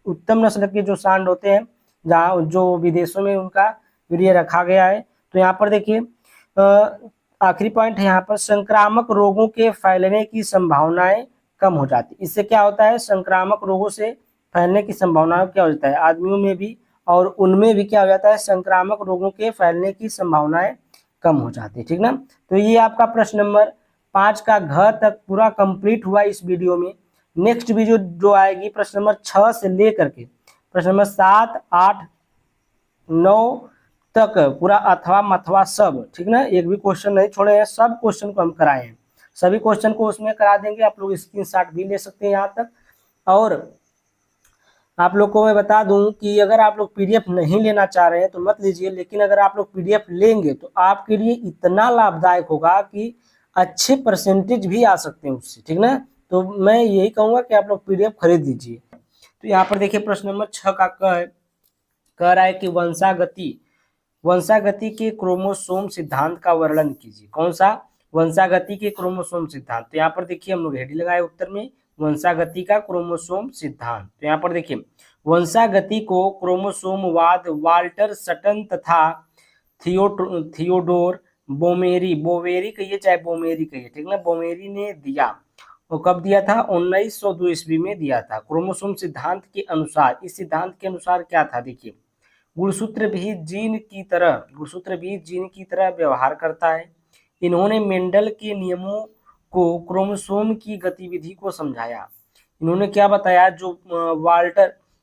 उत्तम नस्ल के जो सांड होते हैं जहाँ जो विदेशों में उनका वीर्य रखा गया है। तो यहाँ पर देखिए आखिरी पॉइंट है यहाँ पर, संक्रामक रोगों के फैलने की संभावनाएं कम हो जाती। इससे क्या होता है, संक्रामक रोगों से फैलने की संभावना क्या हो जाता है, आदमियों में भी और उनमें भी क्या हो जाता है, संक्रामक रोगों के फैलने की संभावनाएं कम हो जाती है, ठीक ना। तो ये आपका प्रश्न नंबर 5 का घ तक पूरा कंप्लीट हुआ इस वीडियो में। नेक्स्ट वीडियो जो आएगी प्रश्न नंबर 6 से लेकर के प्रश्न नंबर 7, 8, 9 तक पूरा अथवा मथवा सब, ठीक ना, एक भी क्वेश्चन नहीं छोड़े हैं, सब क्वेश्चन को हम कराए हैं, सभी क्वेश्चन को उसमें करा देंगे। आप लोग स्क्रीनशॉट भी ले सकते हैं यहाँ तक। और आप लोग को मैं बता दूं कि अगर आप लोग पीडीएफ नहीं लेना चाह रहे हैं तो मत लीजिए, लेकिन अगर आप लोग पीडीएफ लेंगे तो आपके लिए इतना लाभदायक होगा कि अच्छे परसेंटेज भी आ सकते हैं उससे, ठीक ना। तो मैं यही कहूँगा कि आप लोग पीडीएफ खरीद लीजिए। तो यहाँ पर देखिए प्रश्न नंबर 6 का कह रहा है कि वंशागति के क्रोमोसोम सिद्धांत का वर्णन कीजिए। कौन सा? वंशागति के क्रोमोसोम सिद्धांत। तो यहाँ पर देखिए हम लोग हेडिंग लगाए उत्तर में, वंशागति का क्रोमोसोम सिद्धांत। तो यहाँ पर देखिए वंशागति को क्रोमोसोमवाद वाल्टर सटन तथा थियोडोर बोवेरी कहिए चाहे बोमेरी कहिए, ठीक ना, बोमेरी ने दिया। वो कब दिया था? 1902 ईस्वी में दिया था। क्रोमोसोम सिद्धांत के अनुसार, इस सिद्धांत के अनुसार क्या था? देखिए गुणसूत्र भी जीन की तरह व्यवहार करता है। इन्होंने मेंडल के नियमों को क्रोमोसोम की गतिविधि को समझाया। इन्होंने क्या बताया? जो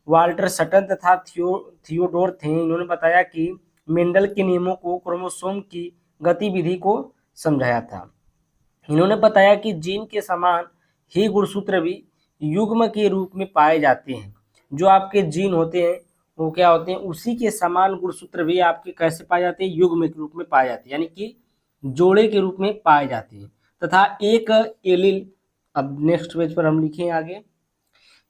वाल्टर सटन तथा थियोडोर थे, इन्होंने बताया कि मेंडल के नियमों को क्रोमोसोम की गतिविधि को समझाया था। इन्होंने बताया कि जीन के समान ही गुणसूत्र भी युग्म के रूप में पाए जाते हैं। जो आपके जीन होते हैं वो क्या होते हैं? उसी के समान गुणसूत्र भी आपके कैसे पाए जाते हैं? युग्म के रूप में पाए जाते हैं, यानी कि जोड़े के रूप में पाए जाते हैं। तथा एक एलील, अब नेक्स्ट पेज पर हम लिखें आगे,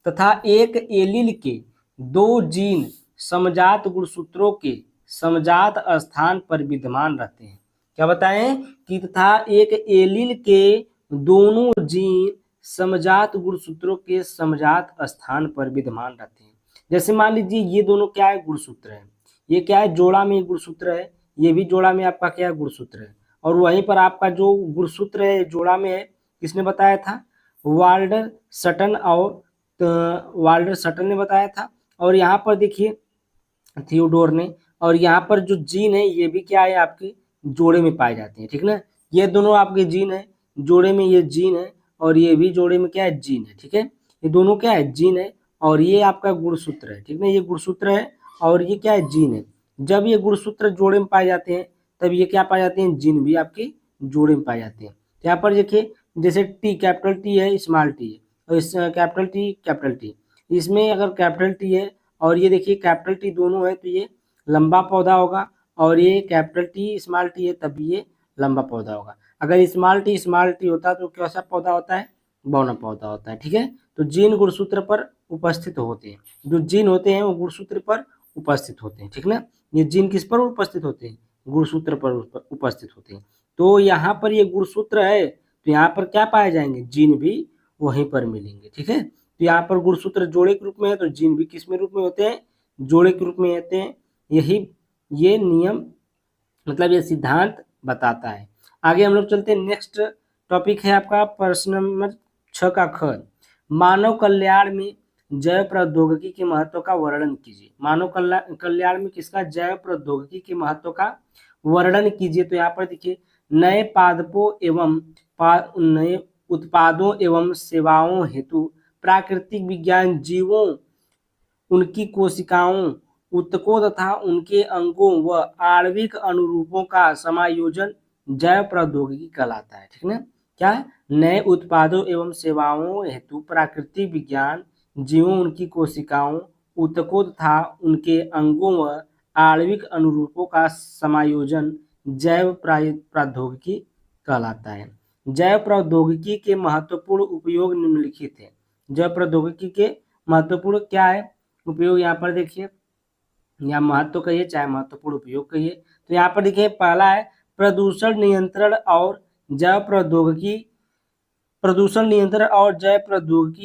तथा एक एलील के दो जीन समजात गुणसूत्रों के समजात स्थान पर विद्यमान रहते हैं। क्या बताएं? कि तथा एक एलील के दोनों जीन समजात गुणसूत्रों के समजात स्थान पर विद्यमान रहते हैं। जैसे मान लीजिए ये दोनों क्या है? गुणसूत्र है। ये क्या है? जोड़ा में गुणसूत्र है, ये भी जोड़ा में आपका क्या है? गुणसूत्र है। और वहीं पर आपका जो गुणसूत्र है जोड़ा में है, किसने बताया था? वाल्टर सटन ने बताया था। और यहाँ पर देखिए थियोडोर ने। और यहाँ पर जो जीन है ये भी क्या है? आपके जोड़े में पाए जाते हैं, ठीक ना। ये दोनों आपके जीन है, जोड़े में ये जीन है, और ये भी जोड़े में क्या है? जीन है, ठीक है। ये दोनों क्या है? जीन है। और ये आपका गुणसूत्र है, ठीक ना, ये गुणसूत्र है और ये क्या है? जीन है। जब ये गुणसूत्र जोड़े में पाए जाते हैं तब ये क्या पाए जाते हैं? जीन भी आपके जोड़े में पाए जाते हैं। तो यहाँ पर देखिए जैसे टी, कैपिटल टी है, स्मॉल टी है, और इस कैपिटल टी, इसमें अगर कैपिटल टी है और ये देखिए कैपिटल टी दोनों है तो ये लंबा पौधा होगा, और ये कैपिटल टी स्मॉल टी है तब ये लंबा पौधा होगा। अगर स्मॉल टी होता तो कैसा पौधा होता है? बौना पौधा होता है, ठीक है। तो जीन गुणसूत्र पर उपस्थित होते हैं, जो जीन होते हैं वो गुणसूत्र पर उपस्थित होते हैं, ठीक ना। ये जीन किस पर उपस्थित होते हैं? गुणसूत्र पर उपस्थित होते हैं। तो यहाँ पर ये गुणसूत्र है तो यहाँ पर क्या पाए जाएंगे? जीन भी वहीं पर मिलेंगे, ठीक है। तो यहाँ पर गुणसूत्र जोड़े के रूप में है तो जीन भी किस में रूप में होते हैं? जोड़े के रूप में होते हैं। यही ये नियम, मतलब ये सिद्धांत बताता है। आगे हम लोग चलते हैं। नेक्स्ट टॉपिक है आपका प्रश्न नंबर 6 का ख, मानव कल्याण में जैव प्रौद्योगिकी के महत्व का वर्णन कीजिए। मानव कल्याण में किसका? जैव प्रौद्योगिकी के महत्व का वर्णन कीजिए। तो यहाँ पर देखिए नए नए उत्पादों एवं सेवाओं हेतु प्राकृतिक विज्ञान जीवों, उनकी कोशिकाओं, ऊतकों तथा उनके अंगों व आणविक अनुरूपों का समायोजन जैव प्रौद्योगिकी कहलाता है, ठीक ना। क्या है? नए उत्पादों एवं सेवाओं हेतु प्राकृतिक विज्ञान जीवों, उनकी कोशिकाओं, ऊतकों तथा उनके अंगों व आणविक अनुरूपों का समायोजन जैव प्रौद्योगिकी कहलाता है। जैव प्रौद्योगिकी के महत्वपूर्ण उपयोग निम्नलिखित है। जैव प्रौद्योगिकी के महत्वपूर्ण क्या है? उपयोग यहाँ पर देखिए, या महत्व कहिए चाहे महत्वपूर्ण उपयोग कहिए। तो यहाँ पर देखिए पहला है प्रदूषण नियंत्रण और जैव प्रौद्योगिकी,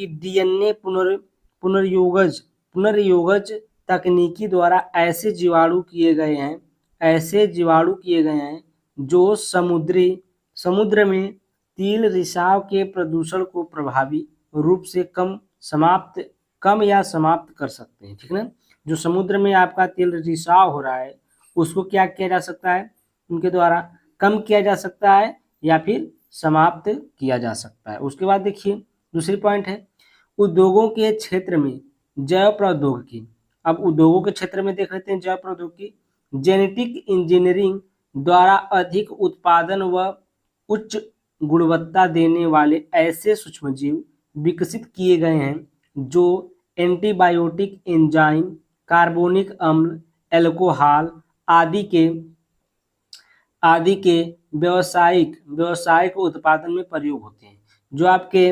डीएनए पुनर्योगज तकनीकी द्वारा ऐसे जीवाणु किए गए हैं जो समुद्र में तिल रिसाव के प्रदूषण को प्रभावी रूप से कम या समाप्त कर सकते हैं, ठीक ना। जो समुद्र में आपका तिल रिसाव हो रहा है उसको क्या किया जा सकता है? उनके द्वारा कम किया जा सकता है या फिर समाप्त किया जा सकता है। उसके बाद देखिए दूसरी पॉइंट है उद्योगों के क्षेत्र में जैव प्रौद्योगिकी अब उद्योगों के क्षेत्र में देख लेते हैं जैव प्रौद्योगिकी। जेनेटिक इंजीनियरिंग द्वारा अधिक उत्पादन व उच्च गुणवत्ता देने वाले ऐसे सूक्ष्मजीव विकसित किए गए हैं जो एंटीबायोटिक, एंजाइम, कार्बोनिक अम्ल, एल्कोहल आदि के व्यावसायिक उत्पादन में प्रयोग होते हैं। जो आपके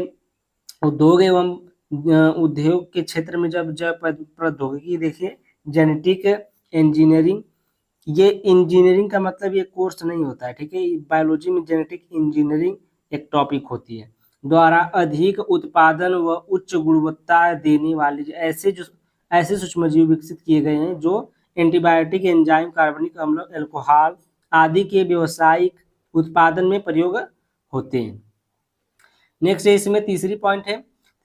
उद्योग एवं उद्योग के क्षेत्र में जब जब प्रौद्योगिकी देखिए, जेनेटिक इंजीनियरिंग, ये इंजीनियरिंग का मतलब ये कोर्स नहीं होता है, ठीक है। बायोलॉजी में जेनेटिक इंजीनियरिंग एक टॉपिक होती है। द्वारा अधिक उत्पादन व उच्च गुणवत्ता देने वाले ऐसे सूक्ष्मजीव विकसित किए गए हैं जो एंटीबायोटिक, एंजाइम, कार्बनिक अम्ल, एल्कोहल आदि के व्यावसायिक उत्पादन में प्रयोग होते हैं। नेक्स्ट है इसमें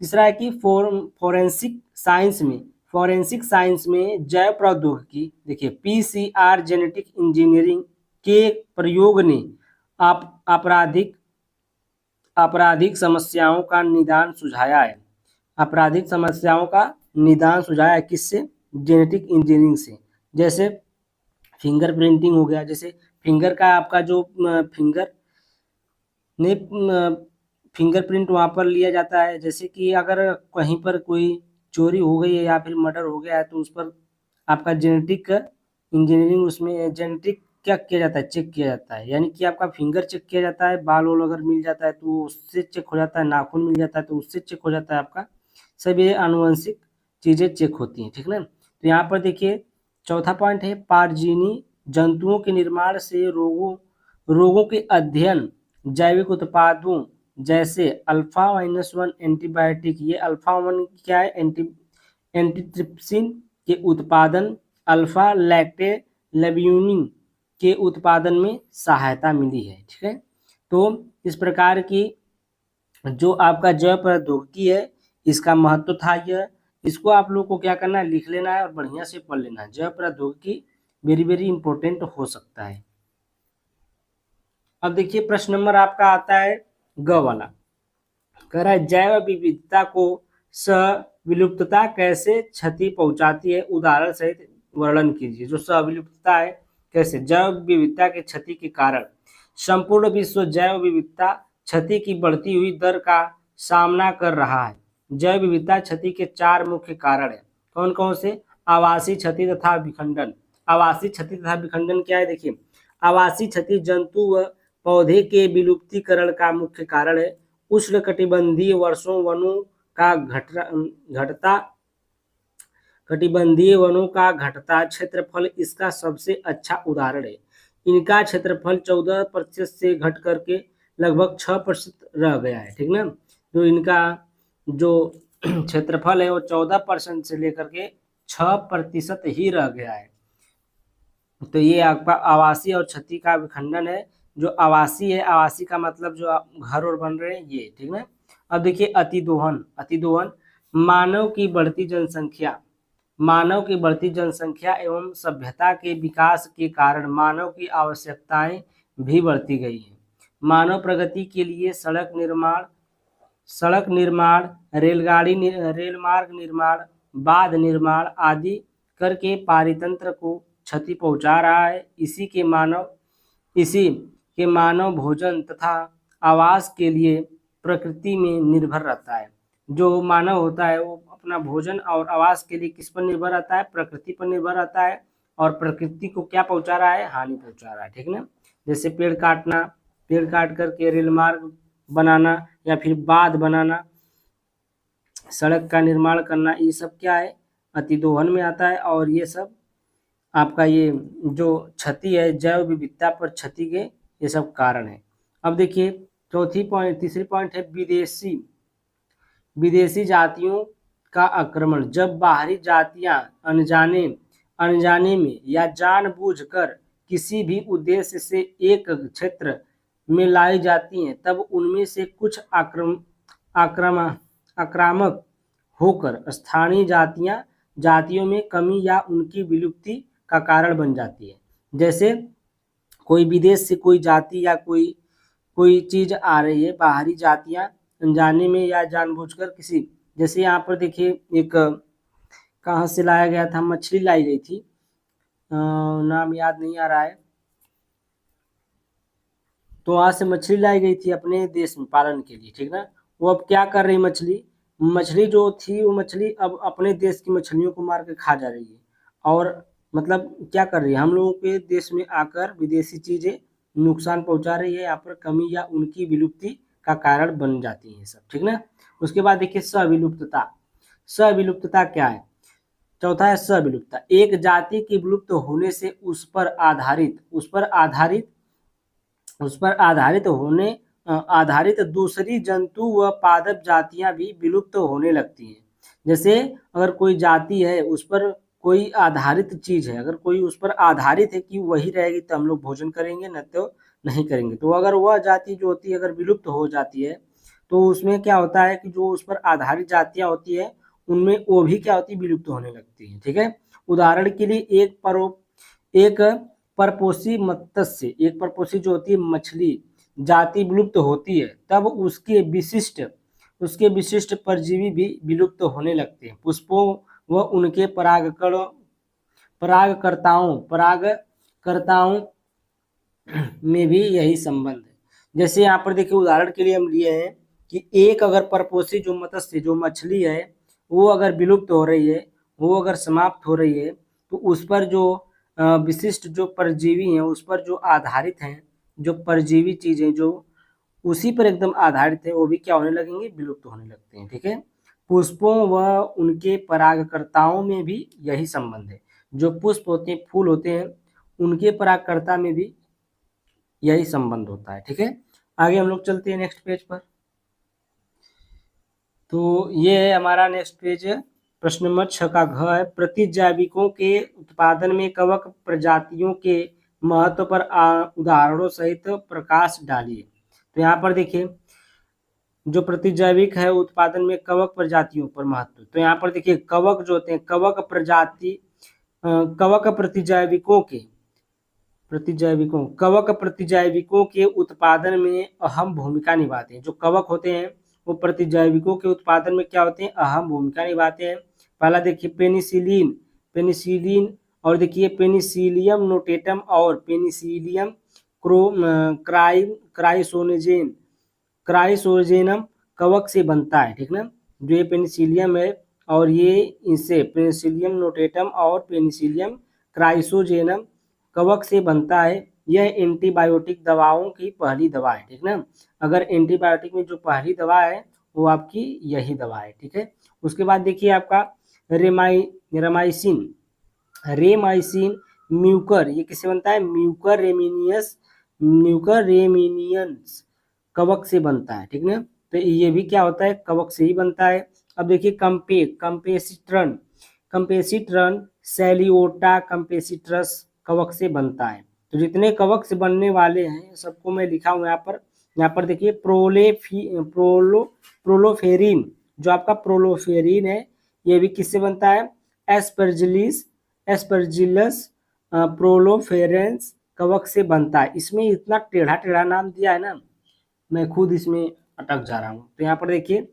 तीसरा है कि फोरेंसिक साइंस में जैव प्रौद्योगिकी, देखिए पीसीआर जेनेटिक इंजीनियरिंग के प्रयोग ने आपराधिक समस्याओं का निदान सुझाया है। आपराधिक समस्याओं का निदान सुझाया है किससे? जेनेटिक इंजीनियरिंग से। जैसे फिंगर प्रिंटिंग हो गया, जैसे फिंगर का आपका जो फिंगरप्रिंट वहाँ पर लिया जाता है। जैसे कि अगर कहीं पर कोई चोरी हो गई है या फिर मर्डर हो गया है तो उस पर आपका जेनेटिक इंजीनियरिंग, उसमें जेनेटिक क्या किया जाता है, चेक किया जाता है। यानी कि आपका फिंगर चेक किया जाता है, बाल वाल अगर मिल जाता है तो उससे चेक हो जाता है, नाखून मिल जाता है तो उससे चेक हो जाता है आपका। सब ये आनुवंशिक चीज़ें चेक होती हैं, ठीक ना। तो यहाँ पर देखिए चौथा पॉइंट है पारजीनी जंतुओं के निर्माण से रोगों के अध्ययन, जैविक उत्पादों जैसे अल्फा-1 एंटीबायोटिक, ये अल्फा-1 क्या है, एंटीट्रिप्सिन के उत्पादन, अल्फा लैक्टेलब्यूमिन के उत्पादन में सहायता मिली है, ठीक है। तो इस प्रकार की जो आपका जैव प्रौद्योगिकी है इसका महत्व था यह। इसको आप लोग को क्या करना है, लिख लेना है और बढ़िया से पढ़ लेना है। जैव प्रौद्योगिकी वेरी वेरी इंपॉर्टेंट हो सकता है। अब देखिए प्रश्न नंबर आपका आता है ग वाला, कह रहा है जैव विविधता को सविलुप्तता कैसे क्षति पहुंचाती है, उदाहरण सहित वर्णन कीजिए। जो सविलुप्तता है कैसे, जैव विविधता के क्षति के कारण संपूर्ण विश्व जैव विविधता क्षति की बढ़ती हुई दर का सामना कर रहा है। जैव विविधता क्षति के 4 मुख्य कारण है। कौन कौन से? आवासीय क्षति तथा विखंडन। आवासीय क्षति तथा विखंडन क्या है, देखिए आवासीय क्षति जंतु व पौधे के विलुप्तीकरण का मुख्य कारण है। उष्णकटिबंधीय वर्षों वनों का घटता क्षेत्रफल इसका सबसे अच्छा उदाहरण है। इनका क्षेत्रफल 14% से घट करके लगभग 6% रह गया है, ठीक ना। तो इनका जो क्षेत्रफल है वो 14% से लेकर के 6% ही रह गया है। तो ये आपका आवासीय और क्षति का विखंडन है। जो आवासीय है, आवासीय का मतलब जो घर और बन रहे हैं ये, ठीक ना। अब देखिए अतिदोहन मानव की बढ़ती जनसंख्या एवं सभ्यता के विकास के कारण मानव की आवश्यकताएं भी बढ़ती गई हैं। मानव प्रगति के लिए सड़क निर्माण, रेल मार्ग निर्माण, बांध निर्माण आदि करके पारितंत्र को क्षति पहुंचा रहा है। इसी के मानव भोजन तथा आवास के लिए प्रकृति में निर्भर रहता है। जो मानव होता है वो अपना भोजन और आवास के लिए किस पर निर्भर रहता है? प्रकृति पर निर्भर रहता है। और प्रकृति को क्या पहुंचा रहा है? हानि पहुंचा रहा है, ठीक ना। जैसे पेड़ काट करके रेल मार्ग बनाना या फिर बांध बनाना, सड़क का निर्माण करना, ये सब क्या है? अतिदोहन में आता है। और ये सब आपका ये जो क्षति है, जैव विविधता पर क्षति के ये सब कारण है। अब देखिए तीसरी पॉइंट है विदेशी जातियों का आक्रमण। जब बाहरी जातियां अनजाने में या जानबूझकर किसी भी उद्देश्य से एक क्षेत्र में लाई जाती हैं, तब उनमें से कुछ आक्रामक होकर स्थानीय जातियों में कमी या उनकी विलुप्ति का कारण बन जाती है। जैसे कोई विदेश से कोई जाति या कोई चीज आ रही है, बाहरी जातियां अनजाने में या जानबूझकर किसी, जैसे यहाँ पर देखिए एक कहाँ से लाया गया था, मछली लाई गई थी, नाम याद नहीं आ रहा है। तो वहां से मछली लाई गई थी अपने देश में पालन के लिए, ठीक ना। वो अब क्या कर रही मछली, मछली जो थी वो मछली अब अपने देश की मछलियों को मार के खा जा रही है। और मतलब क्या कर रही है, हम लोगों के देश में आकर विदेशी चीजें नुकसान पहुंचा रही है, यहाँ पर कमी या उनकी विलुप्ति का कारण बन जाती है सब, ठीक ना। उसके बाद देखिए सविलुप्तता। सविलुप्तता क्या है, चौथा है सविलुप्तता, एक जाति की विलुप्त होने से उस पर आधारित होने आधारित दूसरी जंतु व पादप जातियां भी विलुप्त होने लगती हैं। जैसे अगर कोई जाति है, उस पर कोई आधारित चीज है, अगर कोई उस पर आधारित है कि वही रहेगी तो हम लोग भोजन करेंगे, न तो नहीं करेंगे। तो अगर वह जाति जो होती है अगर विलुप्त हो जाती है, तो उसमें क्या होता है कि जो उस पर आधारित जातियां होती है उनमें वो भी क्या होती है, विलुप्त होने लगती है, ठीक है। उदाहरण के लिए एक परपोषी मत्स्य, एक परपोषी जो होती है मछली जाति विलुप्त होती है, तब उसके विशिष्ट परजीवी भी विलुप्त होने लगते हैं। पुष्पों व उनके परागकर्ताओं में भी यही संबंध है। जैसे यहाँ पर देखिए उदाहरण के लिए हम लिए हैं कि एक अगर परपोषी जो मत्स्य जो मछली है वो अगर विलुप्त हो रही है, वो अगर समाप्त हो रही है, तो उस पर जो विशिष्ट जो परजीवी हैं, उस पर जो आधारित हैं, जो परजीवी चीजें जो उसी पर एकदम आधारित है, वो भी क्या होने लगेंगे, विलुप्त होने लगते हैं, ठीक है। पुष्पों व उनके परागकर्ताओं में भी यही संबंध है। जो पुष्प होते हैं, फूल होते हैं, उनके परागकर्ता में भी यही संबंध होता है, ठीक है। आगे हम लोग चलते हैं नेक्स्ट पेज पर। तो ये है हमारा नेक्स्ट पेज है, प्रश्न नंबर 6 का घ है, प्रतिजैविकों के उत्पादन में कवक प्रजातियों के महत्व पर उदाहरणों सहित प्रकाश डालिए। तो यहाँ पर देखिए जो प्रतिजैविक है उत्पादन में कवक प्रजातियों पर महत्व, तो यहाँ पर देखिए कवक जो होते हैं, कवक प्रतिजैविकों के उत्पादन में अहम भूमिका निभाते हैं। जो कवक होते हैं वो प्रतिजैविकों के उत्पादन में क्या होते हैं, अहम भूमिका निभाते हैं। पहला देखिए पेनिसिलिन और देखिए पेनिसिलियम नोटेटम और पेनिसिलियम क्राइसोजेनम कवक से बनता है, ठीक ना। जो ये पेनिसिलियम है और ये इनसे पेनिसिलियम नोटेटम और पेनिसिलियम क्राइसोजेनम कवक से बनता है। यह एंटीबायोटिक दवाओं की पहली दवा है, ठीक ना। अगर एंटीबायोटिक में जो पहली दवा है वो आपकी यही दवा है, ठीक है। उसके बाद देखिए आपका रेमाइसिन म्यूकर, ये किससे बनता है, म्यूकर रेमिनियंस कवक से बनता है, ठीक ना। तो ये भी क्या होता है, कवक से ही बनता है। अब देखिए कंपेसिट्रन सेलियोटा कंपेसिट्रस कवक से बनता है। तो जितने कवक से बनने वाले हैं सबको मैं लिखा हूँ यहाँ पर देखिए प्रोलोफेरिन, जो आपका प्रोलोफेरिन है ये भी किससे बनता है, एस्परजिलस प्रोलोफेरेंस कवक से बनता है। इसमें इतना टेढ़ा टेढ़ा नाम दिया है ना, मैं खुद इसमें अटक जा रहा हूँ। तो यहाँ पर देखिए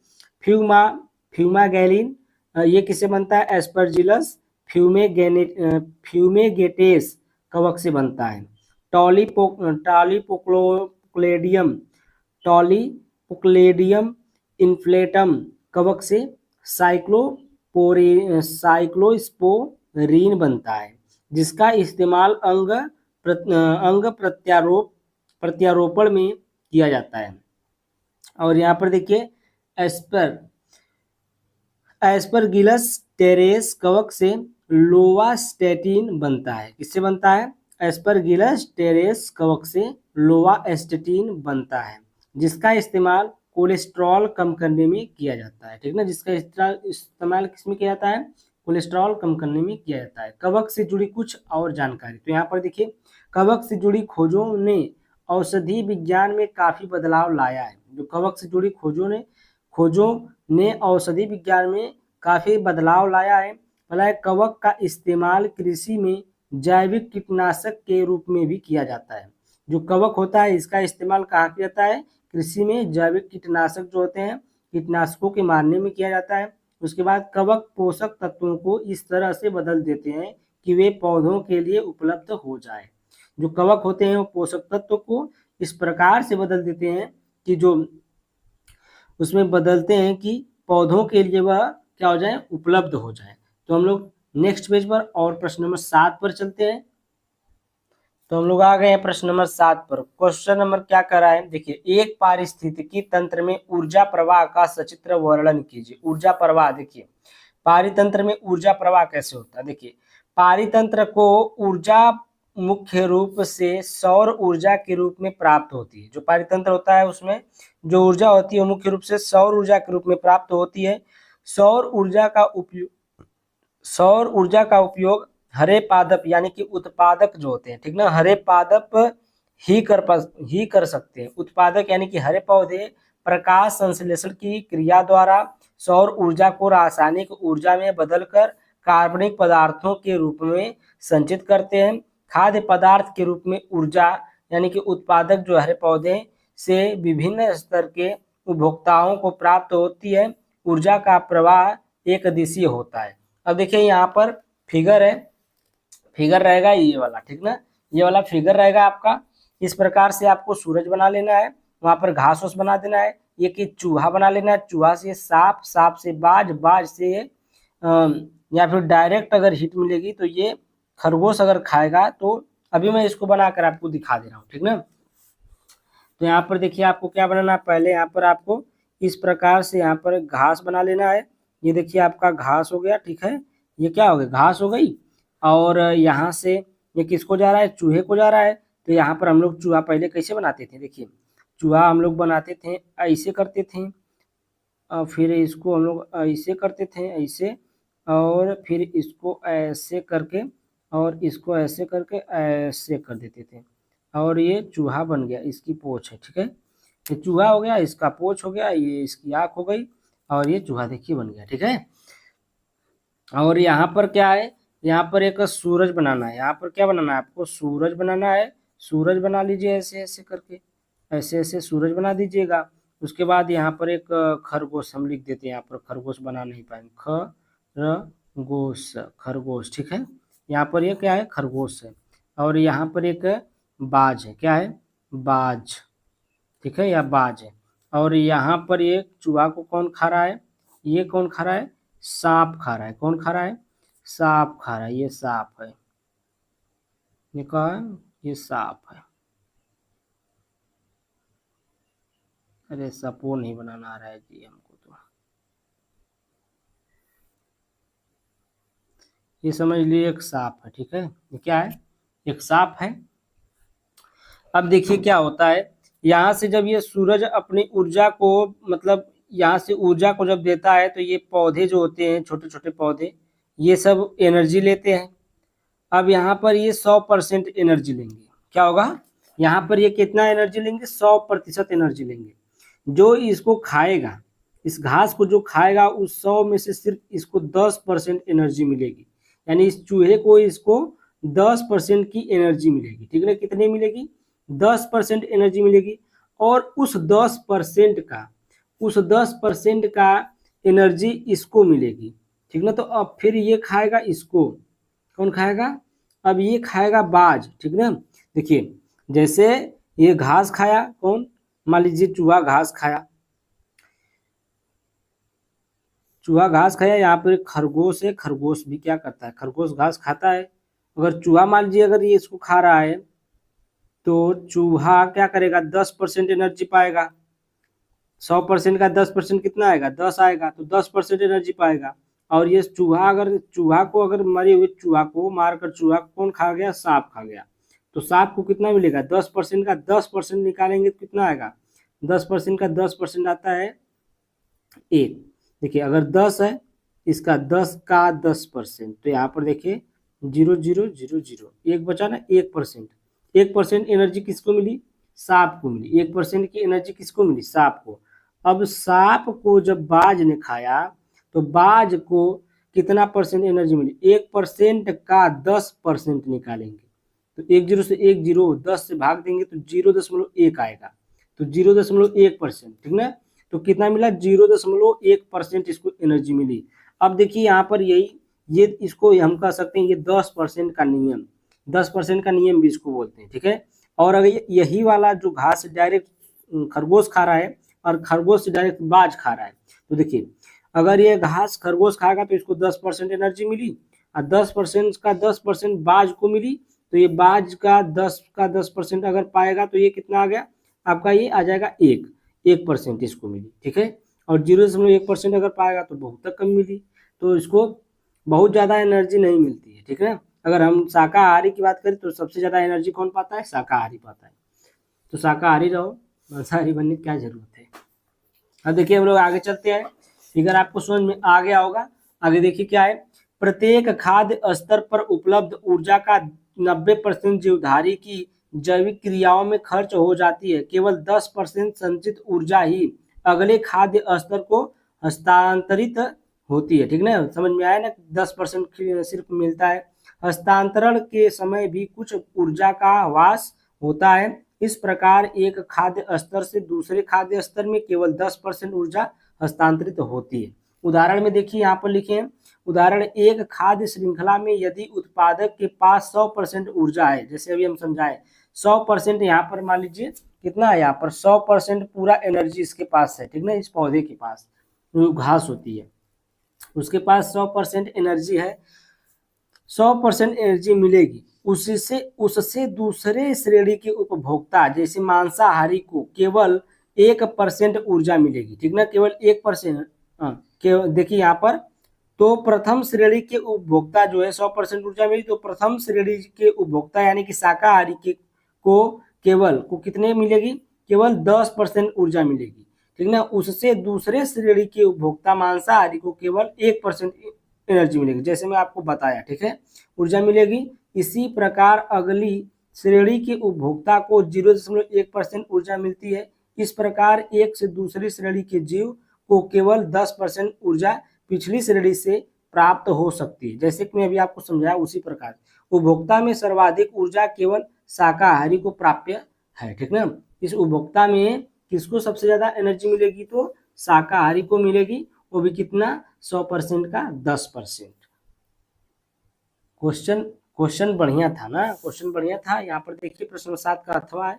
फ्यूमागैलिन, ये किससे बनता है, एस्परजिलस फ्यूमेगेटेस कवक से बनता है। टॉलीपोक्लेडियम इन्फ्लेटम कवक से साइक्लोस्पोरीन बनता है, जिसका इस्तेमाल अंग प्रत्यारोपण में किया जाता है। और यहाँ पर देखिए एस्परगिलस टेरेस कवक से लोवास्टेटिन बनता है। किससे बनता है, एस्परगिलस टेरेस कवक से लोवास्टेटिन बनता है, जिसका इस्तेमाल कोलेस्ट्रॉल कम करने में किया जाता है, ठीक ना। जिसका इस्तेमाल किसमें किया जाता है, कोलेस्ट्रॉल कम करने में किया जाता है। कवक से जुड़ी कुछ और जानकारी, तो यहाँ पर देखिए कवक से जुड़ी खोजों ने औषधि विज्ञान में काफी बदलाव लाया है। जो कवक से जुड़ी खोजों ने औषधि विज्ञान में काफी बदलाव लाया है। पहला कवक का इस्तेमाल कृषि में जैविक कीटनाशक के रूप में भी किया जाता है। जो कवक होता है इसका इस्तेमाल कहाँ किया जाता है, कृषि में जैविक कीटनाशक जो होते हैं कीटनाशकों के मारने में किया जाता है। उसके बाद कवक पोषक तत्वों को इस तरह से बदल देते हैं कि वे पौधों के लिए उपलब्ध हो जाए। जो कवक होते हैं वो पोषक तत्व को इस प्रकार से बदल देते हैं कि जो उसमें बदलते हैं कि पौधों के लिए वह क्या हो जाए, उपलब्ध हो जाए। तो हम लोग नेक्स्ट पेज पर और प्रश्न नंबर 7 पर चलते हैं। तो हम लोग आ गए हैं प्रश्न नंबर 7 पर। क्वेश्चन नंबर क्या कर रहा है, देखिए, एक पारिस्थितिकी तंत्र में ऊर्जा प्रवाह का सचित्र वर्णन कीजिए। ऊर्जा प्रवाह, देखिए पारितंत्र में ऊर्जा प्रवाह कैसे होता है। देखिए, पारितंत्र को ऊर्जा मुख्य रूप से सौर ऊर्जा के रूप में प्राप्त होती है। जो पारितंत्र होता है उसमें जो ऊर्जा होती है वो मुख्य रूप से सौर ऊर्जा के रूप में प्राप्त होती है। सौर ऊर्जा का उपयोग हरे पादप यानी कि उत्पादक जो होते हैं, ठीक ना, हरे पादप ही कर सकते हैं। उत्पादक यानी कि हरे पौधे प्रकाश संश्लेषण की क्रिया द्वारा सौर ऊर्जा को रासायनिक ऊर्जा में बदलकर कार्बनिक पदार्थों के रूप में संचित करते हैं। खाद्य पदार्थ के रूप में ऊर्जा यानी कि उत्पादक जो हरे पौधे से विभिन्न स्तर के उपभोक्ताओं को प्राप्त होती है। ऊर्जा का प्रवाह एक दिशीय होता है। अब देखिए यहाँ पर फिगर है, फिगर रहेगा ये वाला, ठीक ना, ये वाला फिगर रहेगा आपका। इस प्रकार से आपको सूरज बना लेना है, वहां पर घास फूस बना देना है, ये कि चूहा बना लेना है, चूहा से सांप, सांप से बाज, बाज से या फिर डायरेक्ट अगर हिट मिलेगी तो ये खरगोश अगर खाएगा। तो अभी मैं इसको बनाकर आपको दिखा दे रहा हूँ, ठीक ना। तो यहाँ पर देखिए आपको क्या बनाना है, पहले यहाँ पर आपको इस प्रकार से यहाँ पर घास बना लेना है। ये देखिए आपका घास हो गया, ठीक है, ये क्या हो गया, घास हो गई। और यहाँ से ये किसको जा रहा है, चूहे को जा रहा है। तो यहाँ पर हम लोग चूहा पहले कैसे बनाते थे, देखिए चूहा हम लोग बनाते थे ऐसे करते थे, और फिर इसको हम लोग ऐसे करते थे, ऐसे, और फिर इसको ऐसे करके, और इसको ऐसे करके ऐसे कर देते थे, और ये चूहा बन गया, इसकी पूंछ है, ठीक है, ये चूहा हो गया, इसका पूंछ हो गया, ये इसकी आँख हो गई, और ये चूहा देखिए बन गया, ठीक है। और यहाँ पर क्या है, यहाँ पर एक सूरज बनाना है। यहाँ पर क्या बनाना है आपको, सूरज बनाना है। सूरज बना लीजिए ऐसे ऐसे करके, ऐसे ऐसे सूरज बना दीजिएगा। उसके बाद यहाँ पर एक खरगोश हम लिख देते हैं, यहाँ पर खरगोश बना नहीं पाएंगे, खरगोश, खरगोश, ठीक है। यहाँ पर ये क्या है, खरगोश है। और यहाँ पर एक बाज है, क्या है, बाज, ठीक है, या बाज है। और यहाँ पर एक चूहा को कौन खा रहा है, ये कौन खा रहा है, सांप खा रहा है। कौन खा रहा है, सांप खा रहा है, ये सांप है, ये कहा है, ये सांप है। अरे सपो नहीं बनाना आ रहा है जी हमको, तो ये समझ लिए एक सांप है, ठीक है, ये क्या है, एक सांप है। अब देखिए क्या होता है, यहाँ से जब ये सूरज अपनी ऊर्जा को, मतलब यहाँ से ऊर्जा को जब देता है तो ये पौधे जो होते हैं, छोटे छोटे पौधे, ये सब एनर्जी लेते हैं। अब यहाँ पर ये 100% एनर्जी लेंगे। क्या होगा, यहाँ पर ये कितना एनर्जी लेंगे, 100% एनर्जी लेंगे। जो इसको खाएगा, इस घास को जो खाएगा, उस 100 में से सिर्फ इसको 10% एनर्जी मिलेगी। यानी इस चूहे को इसको 10% की एनर्जी मिलेगी, ठीक है। कितनी मिलेगी, 10% एनर्जी मिलेगी। और उस 10% का एनर्जी इसको मिलेगी, ठीक ना। तो अब फिर ये खाएगा इसको, कौन खाएगा, अब ये खाएगा बाज, ठीक ना। देखिए जैसे ये घास खाया, कौन, मान लीजिए चूहा घास खाया, चूहा घास खाया। यहाँ पर खरगोश है, खरगोश भी क्या करता है, खरगोश घास खाता है। अगर चूहा मान लीजिए अगर ये इसको खा रहा है, तो चूहा क्या करेगा, 10% एनर्जी पाएगा। 100% का 10% कितना आएगा, 10 आएगा, तो 10% एनर्जी पाएगा। और ये चूहा, अगर चूहा को, अगर मरे हुए चूहा को मारकर चूहा कौन खा गया, सांप खा गया, तो सांप को कितना मिलेगा, 10% का 10% निकालेंगे तो कितना आएगा, 10% का 10% आता है 1। देखिए अगर 10 है, इसका 10 का 10%, तो यहाँ पर देखिए 0 0 0 0, एक बचा ना, 1%। 1% एनर्जी किसको मिली, सांप को मिली। 1% की एनर्जी किसको मिली, सांप को। अब सांप को जब बाज ने खाया, तो बाज को कितना परसेंट एनर्जी मिली, 1% का 10% निकालेंगे। तो 1 0 से 1 0, 10 से भाग देंगे तो 0.1 आएगा, तो 0.1%, ठीक ना। तो कितना मिला 0.1% इसको एनर्जी मिली। अब देखिए यहाँ पर ये इसको हम कह सकते हैं ये 10% का नियम, 10% का नियम भी इसको बोलते हैं, ठीक है। और अगर यही वाला जो घास डायरेक्ट खरगोश खा रहा है और खरगोश डायरेक्ट बाज खा रहा है, तो देखिए अगर ये घास खरगोश खाएगा तो इसको 10% एनर्जी मिली और 10% का 10% बाज को मिली, तो ये बाज का 10% अगर पाएगा तो ये कितना आ गया आपका, ये आ जाएगा 1% इसको मिली, ठीक है। और 0.1% अगर पाएगा तो बहुत कम मिली, तो इसको बहुत ज़्यादा एनर्जी नहीं मिलती है, ठीक है। अगर हम शाकाहारी की बात करें तो सबसे ज़्यादा एनर्जी कौन पाता है, शाकाहारी पाता है। तो शाकाहारी रहो, मांसाहारी बनने की क्या जरूरत है। अब देखिए हम लोग आगे चलते हैं, फिगर आपको समझ में आ गया होगा। आगे देखिए क्या है, प्रत्येक खाद्य स्तर पर उपलब्ध ऊर्जा का 90% जीवधारी की जैविक क्रियाओं में खर्च हो जाती है, केवल 10% संचित ऊर्जा ही अगले खाद्य स्तर को हस्तांतरित होती है, ठीक ना। समझ में आया ना, 10% सिर्फ मिलता है। हस्तांतरण के समय भी कुछ ऊर्जा का ह्रास होता है। इस प्रकार एक खाद्य स्तर से दूसरे खाद्य स्तर में केवल 10% ऊर्जा हस्तांतरित होती है। उदाहरण में देखिए यहाँ पर लिखे हैं, उदाहरण एक खाद्य श्रृंखला में यदि उत्पादक के पास 100% ऊर्जा है, जैसे अभी हम समझाए 100% यहाँ पर मान लीजिए कितना है, यहाँ पर 100% पूरा एनर्जी इसके पास है, ठीक ना। इस पौधे के पास जो घास होती है उसके पास 100% एनर्जी है, 100% एनर्जी मिलेगी, उससे उससे दूसरे श्रेणी के उपभोक्ता जैसे मांसाहारी को केवल 1% ऊर्जा मिलेगी, ठीक ना, केवल 1%। देखिए यहाँ पर तो प्रथम श्रेणी के उपभोक्ता जो है 100% ऊर्जा मिली, तो प्रथम श्रेणी के उपभोक्ता यानी कि शाकाहारी के को कितने मिलेगी, केवल 10% ऊर्जा मिलेगी, ठीक ना। उससे दूसरे श्रेणी के उपभोक्ता मांसाहारी को केवल 1% एनर्जी मिलेगी, जैसे मैं आपको बताया, ठीक है, ऊर्जा मिलेगी। इसी प्रकार अगली श्रेणी के उपभोक्ता को 0.1% ऊर्जा मिलती है। इस प्रकार एक से दूसरी श्रेणी के जीव को केवल 10% ऊर्जा पिछली श्रेणी से प्राप्त हो सकती है। जैसे कि मैं अभी आपको समझाया उसी प्रकार उपभोक्ता में सर्वाधिक ऊर्जा केवल शाकाहारी को प्राप्य है, ठीक ना। इस उपभोक्ता में किसको सबसे ज्यादा एनर्जी मिलेगी, तो शाकाहारी को मिलेगी, वो भी कितना 100% का 10%। क्वेश्चन बढ़िया था ना, क्वेश्चन बढ़िया था। यहाँ पर देखिए प्रश्न 7 का अथवा है,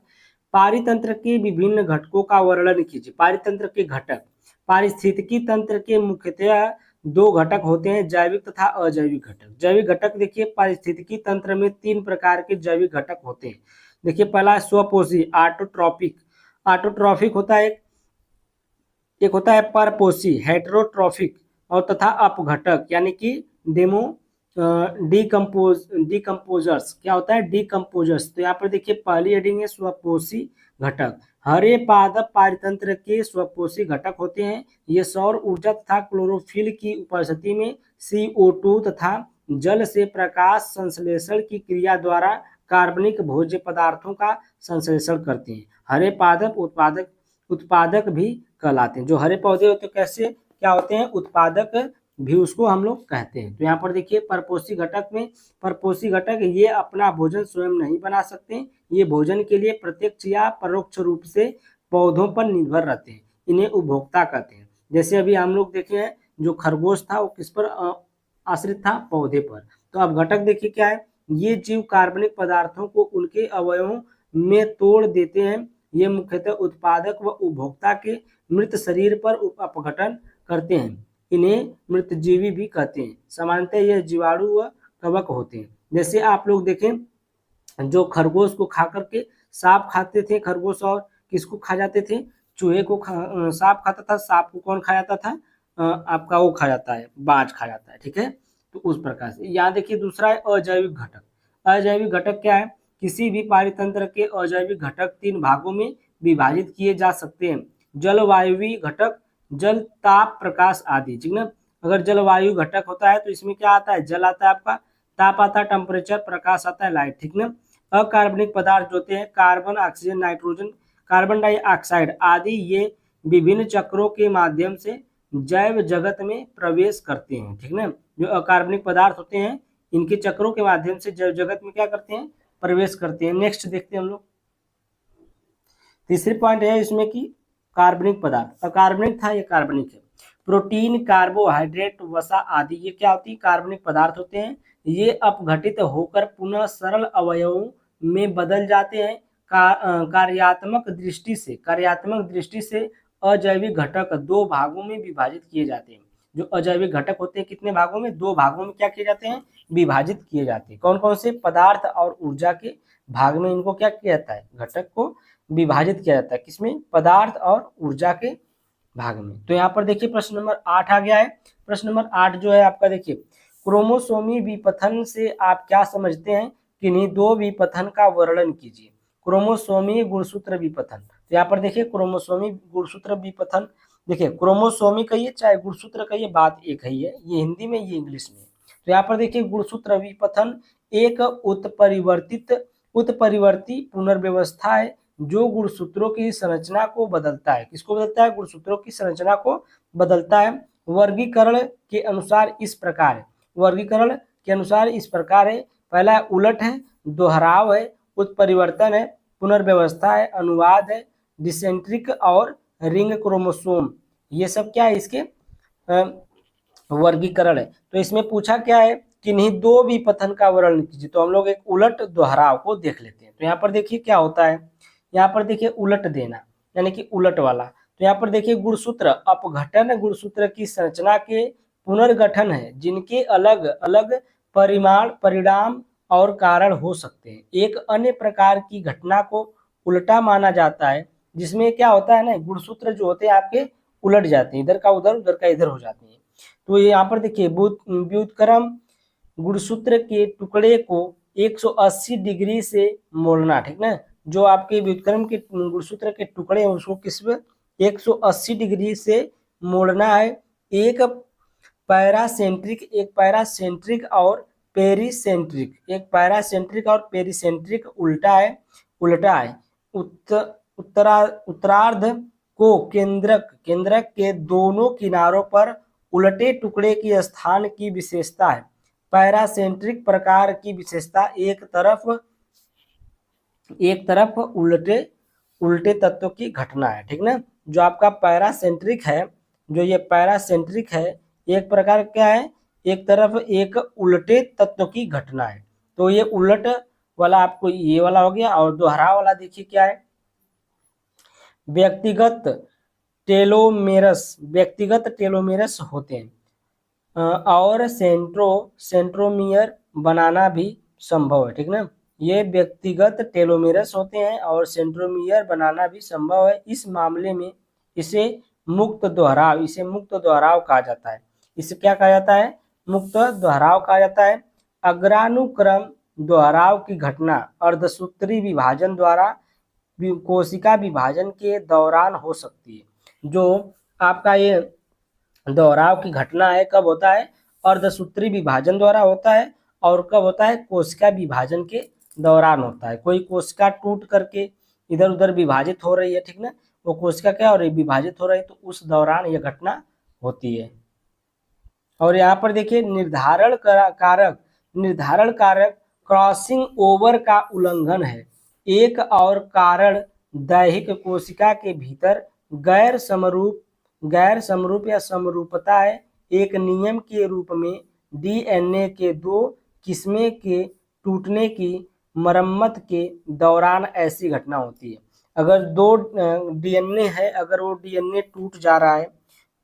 पारितंत्र के विभिन्न घटकों का वर्णन कीजिए। पारितंत्र के घटक, पारिस्थितिकी तंत्र के मुख्यतः 2 घटक होते हैं, जैविक तथा अजैविक घटक। जैविक घटक देखिए पारिस्थितिकी तंत्र में 3 प्रकार के जैविक घटक होते हैं। देखिए पहला स्वपोषी ऑटोट्रॉफिक, ऑटोट्रॉफिक होता है एक होता है परपोषी हेटेरोट्रॉफिक, और तथा अपघटक यानी कि डेमो डिकम्पोजर्स। क्या होता है, डिकम्पोजर्स। तो यहाँ पर देखिए पहली हेडिंग है स्वपोषी घटक। हरे पादप पारितंत्र के स्वपोषी घटक होते हैं। ये सौर ऊर्जा तथा क्लोरोफिल की उपस्थिति में CO2 तथा जल से प्रकाश संश्लेषण की क्रिया द्वारा कार्बनिक भोज्य पदार्थों का संश्लेषण करते हैं। हरे पादप उत्पादक भी कहलाते हैं। जो हरे पौधे होते हैं कैसे क्या होते हैं, उत्पादक भी उसको हम लोग कहते हैं। तो यहाँ पर देखिए परपोषी घटक में, परपोषी घटक ये अपना भोजन स्वयं नहीं बना सकते, ये भोजन के लिए प्रत्यक्ष या परोक्ष रूप से पौधों पर निर्भर रहते हैं, इन्हें उपभोक्ता कहते हैं। जैसे अभी हम लोग देखे हैं जो खरगोश था वो किस पर आश्रित था, पौधे पर। तो अब घटक देखिए क्या है, ये जीव कार्बनिक पदार्थों को उनके अवयवों में तोड़ देते हैं। ये मुख्यतः उत्पादक व उपभोक्ता के मृत शरीर पर अपघटन करते हैं, इन्हें मृतजीवी भी कहते हैं। सामान्यतः यह जीवाणु व कवक होते हैं। जैसे आप लोग देखें जो खरगोश को खा करके सांप खाते थे खरगोश, और किसको खा जाते थे, चूहे को सांप खाता था, सांप को कौन खा जाता था, आपका वो खा जाता है, बाज खा जाता है, ठीक है। तो उस प्रकार से यहाँ देखिए दूसरा है अजैविक घटक। अजैविक घटक क्या है, किसी भी पारितंत्र के अजैविक घटक 3 भागों में विभाजित किए जा सकते हैं। जलवायुवी घटक, जल ताप प्रकाश आदि, ठीक ना। अगर जलवायु घटक होता है तो इसमें क्या आता है, जल आता है आपका, ताप आता है टेम्परेचर, प्रकाश आता है लाइट, ठीक ना। अकार्बनिक पदार्थ होते हैं carbon, oxygen, nitrogen, carbon dioxide आदि, ये विभिन्न चक्रों के माध्यम से जैव जगत में प्रवेश करते हैं, ठीक ना। जो अकार्बनिक पदार्थ होते हैं इनके चक्रों के माध्यम से जैव जगत में क्या करते हैं, प्रवेश करते हैं। नेक्स्ट देखते हैं हम लोग, तीसरी पॉइंट है इसमें कि कार्बनिक पदार्थ, अकार्बनिक था ये कार्बनिक है। प्रोटीन, कार्बोहाइड्रेट, वसा आदि ये क्या होती है? कार्बनिक पदार्थ होते हैं। ये अपघटित होकर पुनः सरल अवयवों में बदल जाते हैं। कार्यात्मक दृष्टि से अजैविक घटक दो भागों में विभाजित किए जाते हैं। जो अजैविक घटक होते हैं कितने भागों में? दो भागों में क्या किए जाते हैं? विभाजित किए जाते हैं। कौन कौन से? पदार्थ और ऊर्जा के भाग में इनको क्या किया जाता है? घटक को विभाजित किया जाता है। किसमें? पदार्थ और ऊर्जा के भाग में। तो यहाँ पर देखिए प्रश्न नंबर 8 आ गया है। प्रश्न नंबर 8 जो है आपका देखिए, क्रोमोसोमी विपथन से आप क्या समझते हैं? किन्हीं दो विपथन का वर्णन कीजिए। क्रोमोसोमी गुणसूत्र विपथन। तो यहाँ पर देखिए क्रोमोसोमी गुणसूत्र विपथन, देखिए क्रोमोसोमी कहिए चाहे गुणसूत्र कहिए, बात एक ही है। ये हिंदी में, ये इंग्लिश में। तो यहाँ पर देखिए गुणसूत्र विपथन एक उत्परिवर्ती पुनर्व्यवस्था है जो गुणसूत्रों की संरचना को बदलता है। किसको बदलता है? गुणसूत्रों की संरचना को बदलता है। वर्गीकरण के अनुसार इस प्रकार है। वर्गीकरण के अनुसार इस प्रकार है। पहला उलट है, दोहराव है, उत्परिवर्तन है, पुनर्व्यवस्था है, अनुवाद है, डिसेंट्रिक और रिंग क्रोमोसोम। ये सब क्या है? इसके वर्गीकरण है। तो इसमें पूछा क्या है? किन्हीं दो विपथन का वर्णन कीजिए। तो हम लोग एक उलट दोहराव को देख लेते हैं। तो यहाँ पर देखिए क्या होता है, यहाँ पर देखिए उलट देना यानी कि उलट वाला। तो यहाँ पर देखिए गुणसूत्र अपघटन गुणसूत्र की संरचना के पुनर्गठन है जिनके अलग अलग परिणाम और कारण हो सकते हैं। एक अन्य प्रकार की घटना को उल्टा माना जाता है जिसमें क्या होता है ना, गुणसूत्र जो होते हैं आपके उलट जाते हैं, इधर का उधर उधर का इधर हो जाते हैं। तो ये यहाँ पर देखिए व्युत्क्रम गुणसूत्र के टुकड़े को 180 डिग्री से मोड़ना, ठीक ना। जो आपके व्युत्क्रम के गुणसूत्र के टुकड़े हैं उसको किस 180 डिग्री से मोड़ना है। एक पैरासेंट्रिक और पेरिसेंट्रिक उल्टा है। उत्तरार्ध को केंद्रक के दोनों किनारों पर उलटे टुकड़े की स्थान की विशेषता है। पैरासेंट्रिक प्रकार की विशेषता एक तरफ उल्टे तत्व की घटना है, ठीक ना। जो आपका पैरासेंट्रिक है, जो ये पैरासेंट्रिक है, एक प्रकार क्या है, एक तरफ एक उल्टे तत्व की घटना है। तो ये उलट वाला आपको ये वाला हो गया। और दोहराव वाला देखिए क्या है, व्यक्तिगत टेलोमेरस होते हैं और सेंट्रोमियर बनाना भी संभव है, ठीक ना। ये व्यक्तिगत टेलोमेरस होते हैं और सेंट्रोमियर बनाना भी संभव है। इस मामले में इसे मुक्त दोहराव कहा जाता है। इसे क्या कहा जाता है? मुक्त दोहराव कहा जाता है। अग्रानुक्रम दोहराव की घटना अर्धसूत्री विभाजन द्वारा कोशिका विभाजन के दौरान हो सकती है। जो आपका ये दोहराव की घटना है कब होता है? अर्धसूत्री विभाजन द्वारा होता है। और कब होता है? कोशिका विभाजन के दौरान होता है। कोई कोशिका टूट करके इधर उधर विभाजित हो रही है, ठीक ना, वो कोशिका क्या हो रही है? विभाजित हो रही है, तो उस दौरान यह घटना होती है। और यहाँ पर देखिए निर्धारण कारक क्रॉसिंग ओवर का उल्लंघन है। एक और कारण दैहिक कोशिका के भीतर गैर समरूप या समरूपता है। एक नियम के रूप में डीएनए के दो किस्में के टूटने की मरम्मत के दौरान ऐसी घटना होती है। अगर दो डीएनए है, अगर वो डीएनए टूट जा रहा है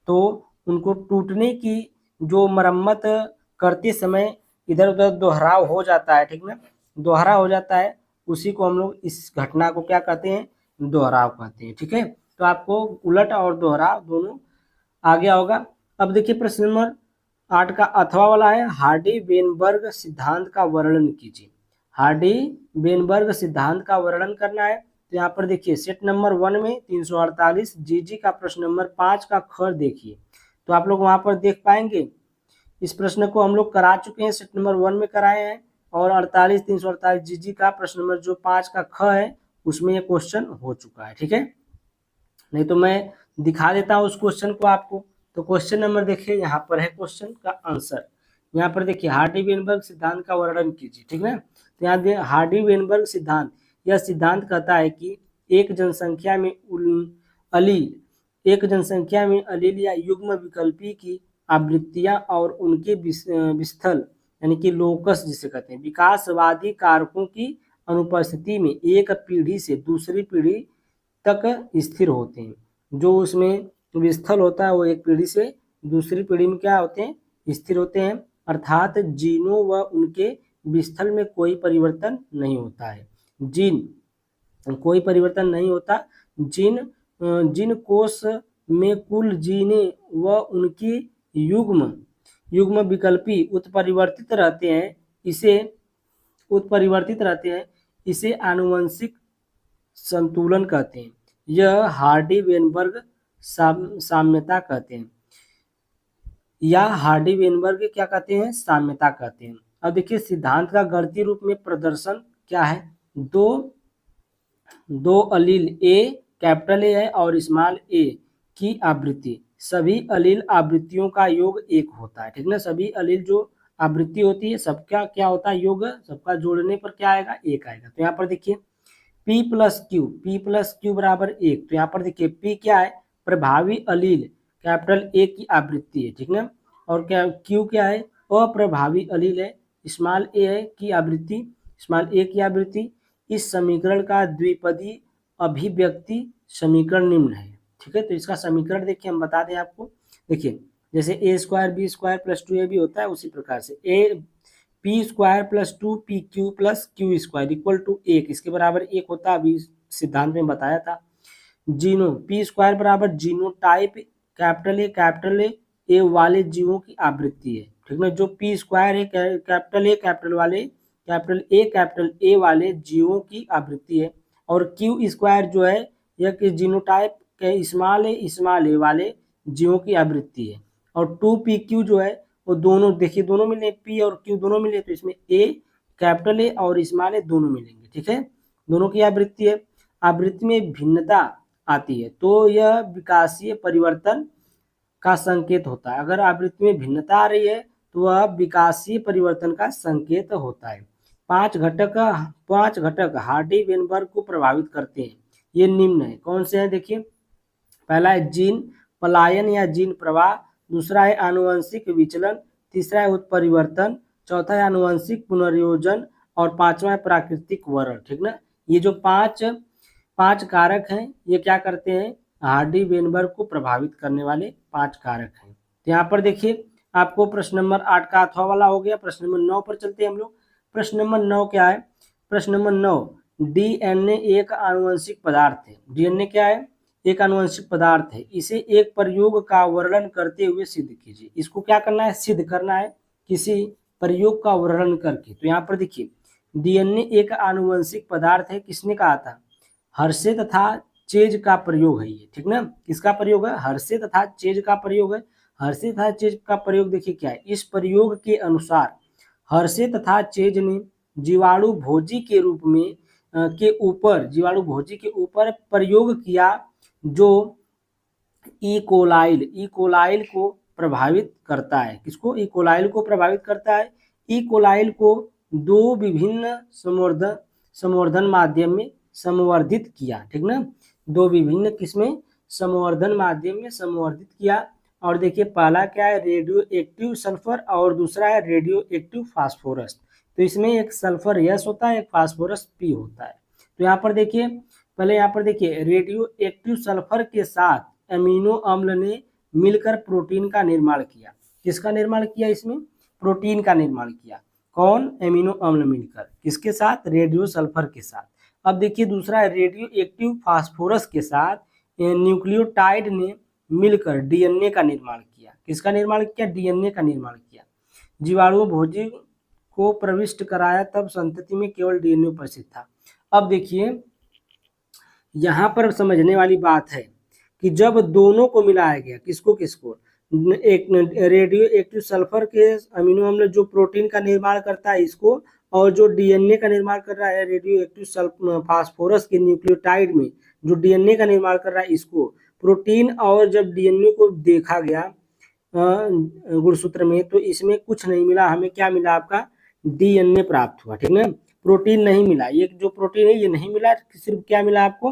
तो उनको टूटने की जो मरम्मत करते समय इधर उधर दोहराव हो जाता है, ठीक ना, दोहरा हो जाता है। उसी को हम लोग इस घटना को क्या कहते हैं? दोहराव कहते हैं, ठीक है। तो आपको उलट और दोहराव दोनों आ गया होगा। अब देखिए प्रश्न नंबर 8 का अथवा वाला है, हार्डी-वेनबर्ग सिद्धांत का वर्णन कीजिए। हार्डी-वेनबर्ग सिद्धांत का वर्णन करना है। तो यहाँ पर देखिए सेट नंबर 1 में 348 जीजी का प्रश्न नंबर 5 का ख देखिए। तो आप लोग वहां पर देख पाएंगे, इस प्रश्न को हम लोग करा चुके हैं, सेट नंबर 1 में कराए हैं। और 348 जीजी का प्रश्न नंबर जो 5 का ख है उसमें ये क्वेश्चन हो चुका है, ठीक है। नहीं तो मैं दिखा देता हूँ उस क्वेश्चन को आपको। तो क्वेश्चन नंबर देखिए, यहाँ पर है क्वेश्चन का आंसर। यहाँ पर देखिए हार्डी-वेनबर्ग सिद्धांत का वर्णन कीजिए, ठीक है। तो यहाँ हार्डी-वेनबर्ग सिद्धांत, यह सिद्धांत कहता है कि एक जनसंख्या में एक जनसंख्या में अलील या युग्म विकल्पी की आवृत्तियां और उनके विस्थल यानी कि लोकस जिसे कहते हैं विकासवादी कारकों की अनुपस्थिति में एक पीढ़ी से दूसरी पीढ़ी तक स्थिर होते हैं। जो उसमें विस्थल होता है वो एक पीढ़ी से दूसरी पीढ़ी में क्या होते हैं, स्थिर होते हैं, अर्थात जीनों व उनके विस्थल में कोई परिवर्तन नहीं होता है। जीन कोई परिवर्तन नहीं होता। जिन कोष में कुल जीने व उनकी युग्म युग्म विकल्पी उत्परिवर्तित रहते हैं इसे आनुवंशिक संतुलन कहते हैं। यह हार्डी-वेनबर्ग साम्यता कहते हैं या हार्डी-वेनबर्ग क्या कहते हैं, साम्यता कहते हैं। अब देखिए सिद्धांत का गणितीय रूप में प्रदर्शन क्या है, दो अलील ए कैपिटल ए है और स्मॉल ए की आवृत्ति, सभी अलील आवृत्तियों का योग एक होता है, ठीक ना। सभी अलील जो आवृत्ति होती है सबका क्या होता है, योग, सबका जोड़ने पर क्या आएगा, एक आएगा। तो यहाँ पर देखिए P प्लस क्यू बराबर 1। तो यहाँ पर देखिए P क्या है, प्रभावी अलील कैपिटल ए की आवृत्ति है, ठीक ना। और क्या Q क्या है, अप्रभावी अलील है, स्मॉल ए है की आवृत्ति, स्मॉल ए की आवृत्ति। इस समीकरण का द्विपदी अभिव्यक्ति समीकरण निम्न है, ठीक है। तो इसका समीकरण देखिए हम बता दें आपको, देखिए जैसे A square B square plus 2ab होता है उसी प्रकार से A P square plus 2pq plus Q square equal to 1, इसके बराबर 1 होता है, अभी सिद्धांत में बताया था। जीनो पी स्क्वायर बराबर जीनोटाइप कैपिटल ए वाले जीवों की आवृत्ति है, ठीक ना। जो पी स्क्वायर है कैपिटल ए वाले जीवों की आवृत्ति है, और क्यू स्क्वायर जो है यह कि जीनोटाइप के स्मॉल ए वाले जीवों की आवृत्ति है, और 2pq जो है वो दोनों देखिए दोनों मिले, पी और क्यू दोनों मिले तो इसमें ए कैपिटल ए और स्मॉल ए दोनों मिलेंगे, ठीक है। दोनों की आवृत्ति है, आवृत्ति में भिन्नता आती है तो यह विकासीय परिवर्तन का संकेत होता है। अगर आवृत्ति में भिन्नता आ रही है तो वह विकासीय परिवर्तन का संकेत होता है। पांच घटक हार्डी-वेनबर्ग को प्रभावित करते हैं, ये निम्न है। कौन से हैं देखिए, पहला है जीन पलायन या जीन प्रवाह, दूसरा है आनुवंशिक विचलन, तीसरा है उत्परिवर्तन, चौथा है आनुवंशिक पुनर्योजन और पांचवा है प्राकृतिक वर्ण, ठीक ना। ये जो पांच कारक हैं ये क्या करते हैं, हार्डी-वेनबर्ग को प्रभावित करने वाले 5 कारक हैं। तो यहाँ पर देखिए आपको प्रश्न नंबर 8 का अथवा वाला हो गया। प्रश्न नंबर 9 पर चलते हैं हम लोग। प्रश्न नंबर 9 क्या है, प्रश्न नंबर 9, डीएनए एक आनुवंशिक पदार्थ है। डीएनए क्या है, एक आनुवंशिक पदार्थ है, इसे एक प्रयोग का वर्णन करते हुए सिद्ध कीजिए। इसको क्या करना है, सिद्ध करना है किसी प्रयोग का वर्णन करके। तो यहाँ पर देखिए डीएनए एक आनुवंशिक पदार्थ है, किसने कहा था, हर्शे तथा चेज का प्रयोग है ये, ठीक ना। किसका प्रयोग है, हर्शे तथा चेज का प्रयोग है। हर्शे तथा चेज का प्रयोग देखिए क्या है, इस प्रयोग के अनुसार हर्शे तथा चेज ने जीवाणु भोजी के रूप में जीवाणु भोजी के ऊपर प्रयोग किया जो इकोलाइल को प्रभावित करता है। किसको, इकोलाइल को प्रभावित करता है। इकोलाइल को 2 विभिन्न संवर्धन माध्यम में संवर्धित किया, ठीक ना। 2 विभिन्न किसमें, संवर्धन माध्यम में संवर्धित किया। और देखिए पहला क्या है, रेडियो एक्टिव सल्फर और दूसरा है रेडियो एक्टिव फास्फोरस। तो इसमें एक सल्फर यस होता है, एक फास्फोरस पी होता है। तो यहाँ पर देखिए पहले यहाँ पर देखिए रेडियो एक्टिव सल्फर के साथ अमीनो अम्ल ने मिलकर प्रोटीन का निर्माण किया। किसका निर्माण किया, इसमें प्रोटीन का निर्माण किया। कौन, अमीनो अम्ल मिलकर, किसके साथ, रेडियो सल्फर के साथ। अब देखिए दूसरा है रेडियो एक्टिव फास्फोरस के साथ न्यूक्लियोटाइड ने मिलकर डीएनए का निर्माण किया। किसका निर्माण किया, डीएनए का निर्माण किया। जीवाणु भोजी को प्रविष्ट कराया, तब संतति में केवल डीएनए उपस्थित था। अब देखिए यहाँ पर समझने वाली बात है कि जब दोनों को मिलाया गया, किसको किसको, एक रेडियो एक्टिव सल्फर के अमीनो अम्ल जो प्रोटीन का निर्माण करता है इसको, और जो डीएनए का निर्माण कर रहा है रेडियो एक्टिव फास्फोरस के न्यूक्लियोटाइड में जो डीएनए का निर्माण कर रहा है इसको, प्रोटीन और जब डीएनए को देखा गया गुणसूत्र में तो इसमें कुछ नहीं मिला, हमें क्या मिला, आपका डीएनए प्राप्त हुआ, ठीक ना। प्रोटीन नहीं मिला, ये जो प्रोटीन है ये नहीं मिला, सिर्फ क्या मिला आपको,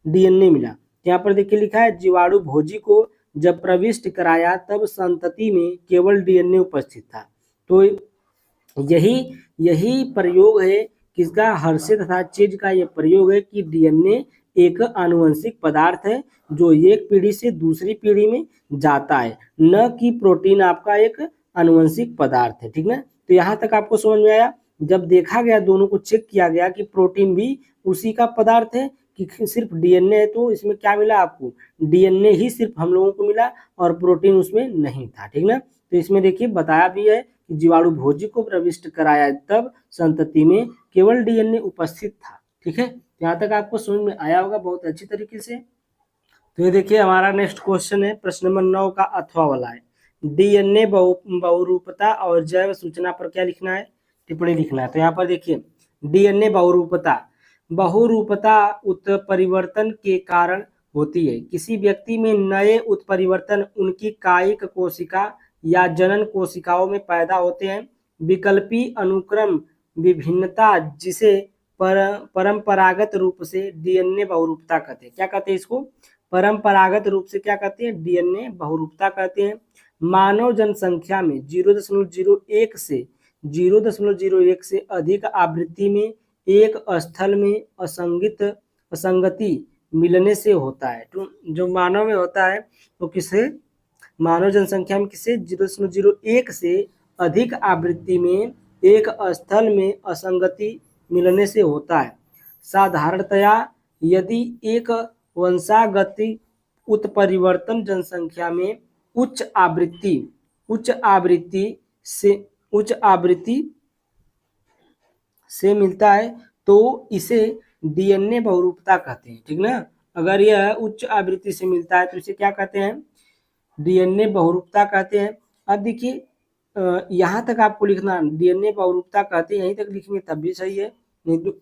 डीएनए मिला। यहाँ पर देखिए लिखा है जीवाणु भोजी को जब प्रविष्ट कराया तब संतति में केवल डीएनए उपस्थित था। तो यही यही प्रयोग है किसका, हर्षे तथा चेज का ये प्रयोग है कि डीएनए एक आनुवंशिक पदार्थ है जो एक पीढ़ी से दूसरी पीढ़ी में जाता है, न कि प्रोटीन आपका एक आनुवंशिक पदार्थ है। ठीक ना, तो यहाँ तक आपको समझ में आया। जब देखा गया, दोनों को चेक किया गया कि प्रोटीन भी उसी का पदार्थ है कि सिर्फ डीएनए है, तो इसमें क्या मिला आपको, डीएनए ही सिर्फ हम लोगों को मिला और प्रोटीन उसमें नहीं था। ठीक ना, तो इसमें देखिए बताया भी है कि जीवाणु भोजी को प्रविष्ट कराया तब संतति में केवल डीएनए उपस्थित था। ठीक है, यहाँ तक आपको समझ में आया होगा बहुत अच्छी तरीके से। तो ये देखिए हमारा नेक्स्ट क्वेश्चन है, प्रश्न नंबर 9 का अथवा वाला है। डीएनए बहुरूपता और जैव सूचना पर क्या लिखना है, टिप्पणी लिखना है। तो यहाँ पर देखिए डीएनए बहुरूपता उत्परिवर्तन के कारण होती है। किसी व्यक्ति में नए उत्परिवर्तन उनकी कायिक कोशिका या जनन कोशिकाओं में पैदा होते हैं। विकल्पी अनुक्रम विभिन्नता जिसे परंपरागत रूप से डीएनए बहुरूपता कहते हैं। क्या कहते हैं इसको, परंपरागत रूप से क्या कहते हैं, डीएनए बहुरूपता कहते हैं। मानव जनसंख्या में 0.01 से अधिक आवृत्ति में एक स्थल में असंगति मिलने से होता है। तो जो मानव में होता है तो किसे, मानव जनसंख्या में किसे 0.01 से अधिक आवृत्ति में एक स्थल में असंगति मिलने से होता है। साधारणतया यदि एक वंशागति उत्परिवर्तन जनसंख्या में उच्च आवृत्ति से मिलता है तो इसे डीएनए बहुरूपता कहते हैं। ठीक ना, अगर यह उच्च आवृत्ति से मिलता है तो इसे क्या कहते हैं, डीएनए बहुरूपता कहते हैं। अब देखिए यहाँ तक आपको लिखना, डीएनए बहुरूपता कहते हैं, यहीं तक लिखेंगे तब भी सही है, नहीं तो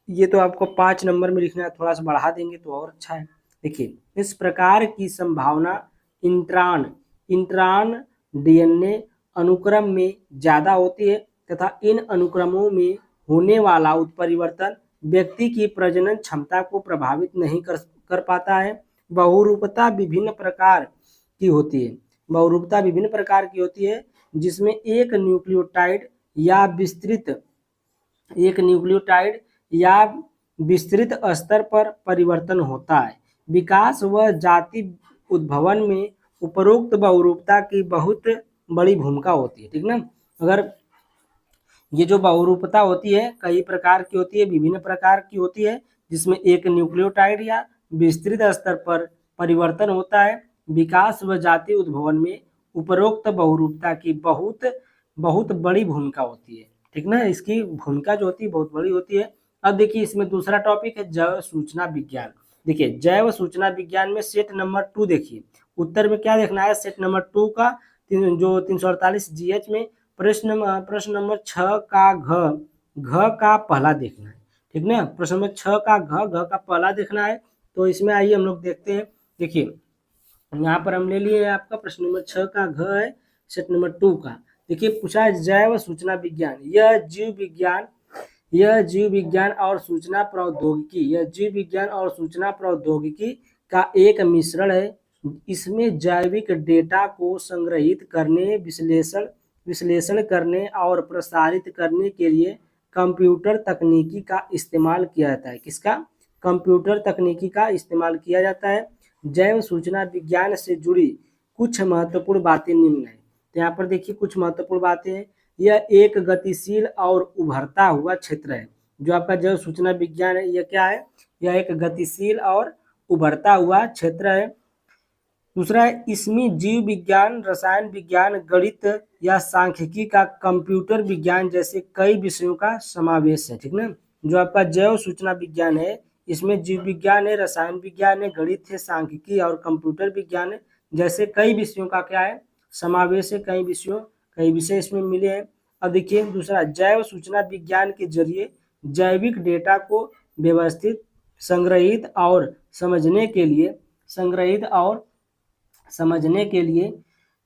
ये तो आपको 5 नंबर में लिखना है, थोड़ा सा बढ़ा देंगे तो और अच्छा है। देखिए इस प्रकार की संभावना इंट्रान डीएनए अनुक्रम में ज़्यादा होती है तथा इन अनुक्रमों में होने वाला उत्परिवर्तन व्यक्ति की प्रजनन क्षमता को प्रभावित नहीं कर पाता है। बहुरूपता विभिन्न प्रकार की होती है, जिसमें एक न्यूक्लियोटाइड या विस्तृत स्तर पर परिवर्तन होता है। विकास व जाति उद्भवन में उपरोक्त बहुरूपता की बहुत बड़ी भूमिका होती है। ठीक ना, अगर ये जो बहुरूपता होती है कई प्रकार की होती है, विभिन्न प्रकार की होती है, जिसमें एक न्यूक्लियोटाइड या विस्तृत स्तर पर परिवर्तन होता है। विकास व जाति उद्भवन में उपरोक्त बहुरूपता की बहुत बड़ी भूमिका होती है। ठीक ना, इसकी भूमिका जो होती है बहुत बड़ी होती है। अब देखिए इसमें दूसरा टॉपिक है जैव सूचना विज्ञान। देखिए जैव सूचना विज्ञान में सेट नंबर 2 देखिए, उत्तर में क्या देखना है, सेट नंबर 2 का जो 348 जीएच में प्रश्न नंबर 6 का घ का पहला देखना है। ठीक ना, प्रश्न नंबर 6 का घ का पहला देखना है। तो इसमें आइए हम लोग देखते हैं। देखिए यहाँ पर हम ले लिए आपका प्रश्न नंबर 6 का घ है सेट नंबर 2 का। देखिए पूछा है जैव सूचना विज्ञान, यह जीव विज्ञान और सूचना प्रौद्योगिकी का एक मिश्रण है। इसमें जैविक डेटा को संग्रहित करने, विश्लेषण करने और प्रसारित करने के लिए कंप्यूटर तकनीकी का इस्तेमाल किया जाता है। किसका, कंप्यूटर तकनीकी का इस्तेमाल किया जाता है। जैव सूचना विज्ञान से जुड़ी कुछ महत्वपूर्ण बातें निम्न है। तो यहाँ पर देखिए कुछ महत्वपूर्ण बातें हैं। यह एक गतिशील और उभरता हुआ क्षेत्र है। जो आपका जैव सूचना विज्ञान है यह क्या है, यह एक गतिशील और उभरता हुआ क्षेत्र है। दूसरा है इसमें जीव विज्ञान, रसायन विज्ञान, गणित या सांख्यिकी का कंप्यूटर विज्ञान जैसे कई विषयों का समावेश है। ठीक ना, जो आपका जैव सूचना विज्ञान है इसमें जीव विज्ञान है, रसायन विज्ञान है, गणित है, सांख्यिकी और कंप्यूटर विज्ञान है जैसे कई विषयों का क्या है, समावेश है। कई विषय इसमें मिले हैं। अब देखिए दूसरा, जैव सूचना विज्ञान के जरिए जैविक डेटा को व्यवस्थित, संग्रहित और समझने के लिए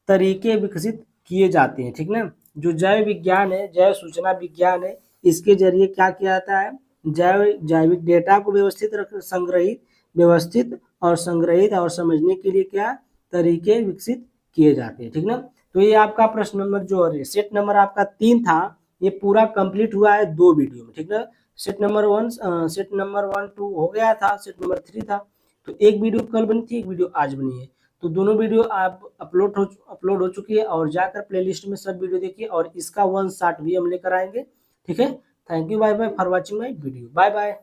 तरीके विकसित किए जाते हैं। ठीक ना, जो जैव विज्ञान है, जैव सूचना विज्ञान है, इसके जरिए क्या किया जाता है, जैविक डेटा को व्यवस्थित, और संग्रहित और समझने के लिए क्या तरीके विकसित किए जाते हैं, ठीक ना। तो ये आपका प्रश्न नंबर जो है सेट नंबर आपका 3 था, ये पूरा कंप्लीट हुआ है 2 वीडियो में, ठीक ना। सेट नंबर 1 2 हो गया था, सेट नंबर 3 था। तो एक वीडियो कल बनी थी, एक वीडियो आज बनी है। तो दोनों वीडियो आप अपलोड हो चुकी है, और जाकर प्लेलिस्ट में सब वीडियो देखिए, और इसका 1 शॉट भी हम लेकर आएंगे, ठीक है। Thank you, bye bye for watching my video, bye bye.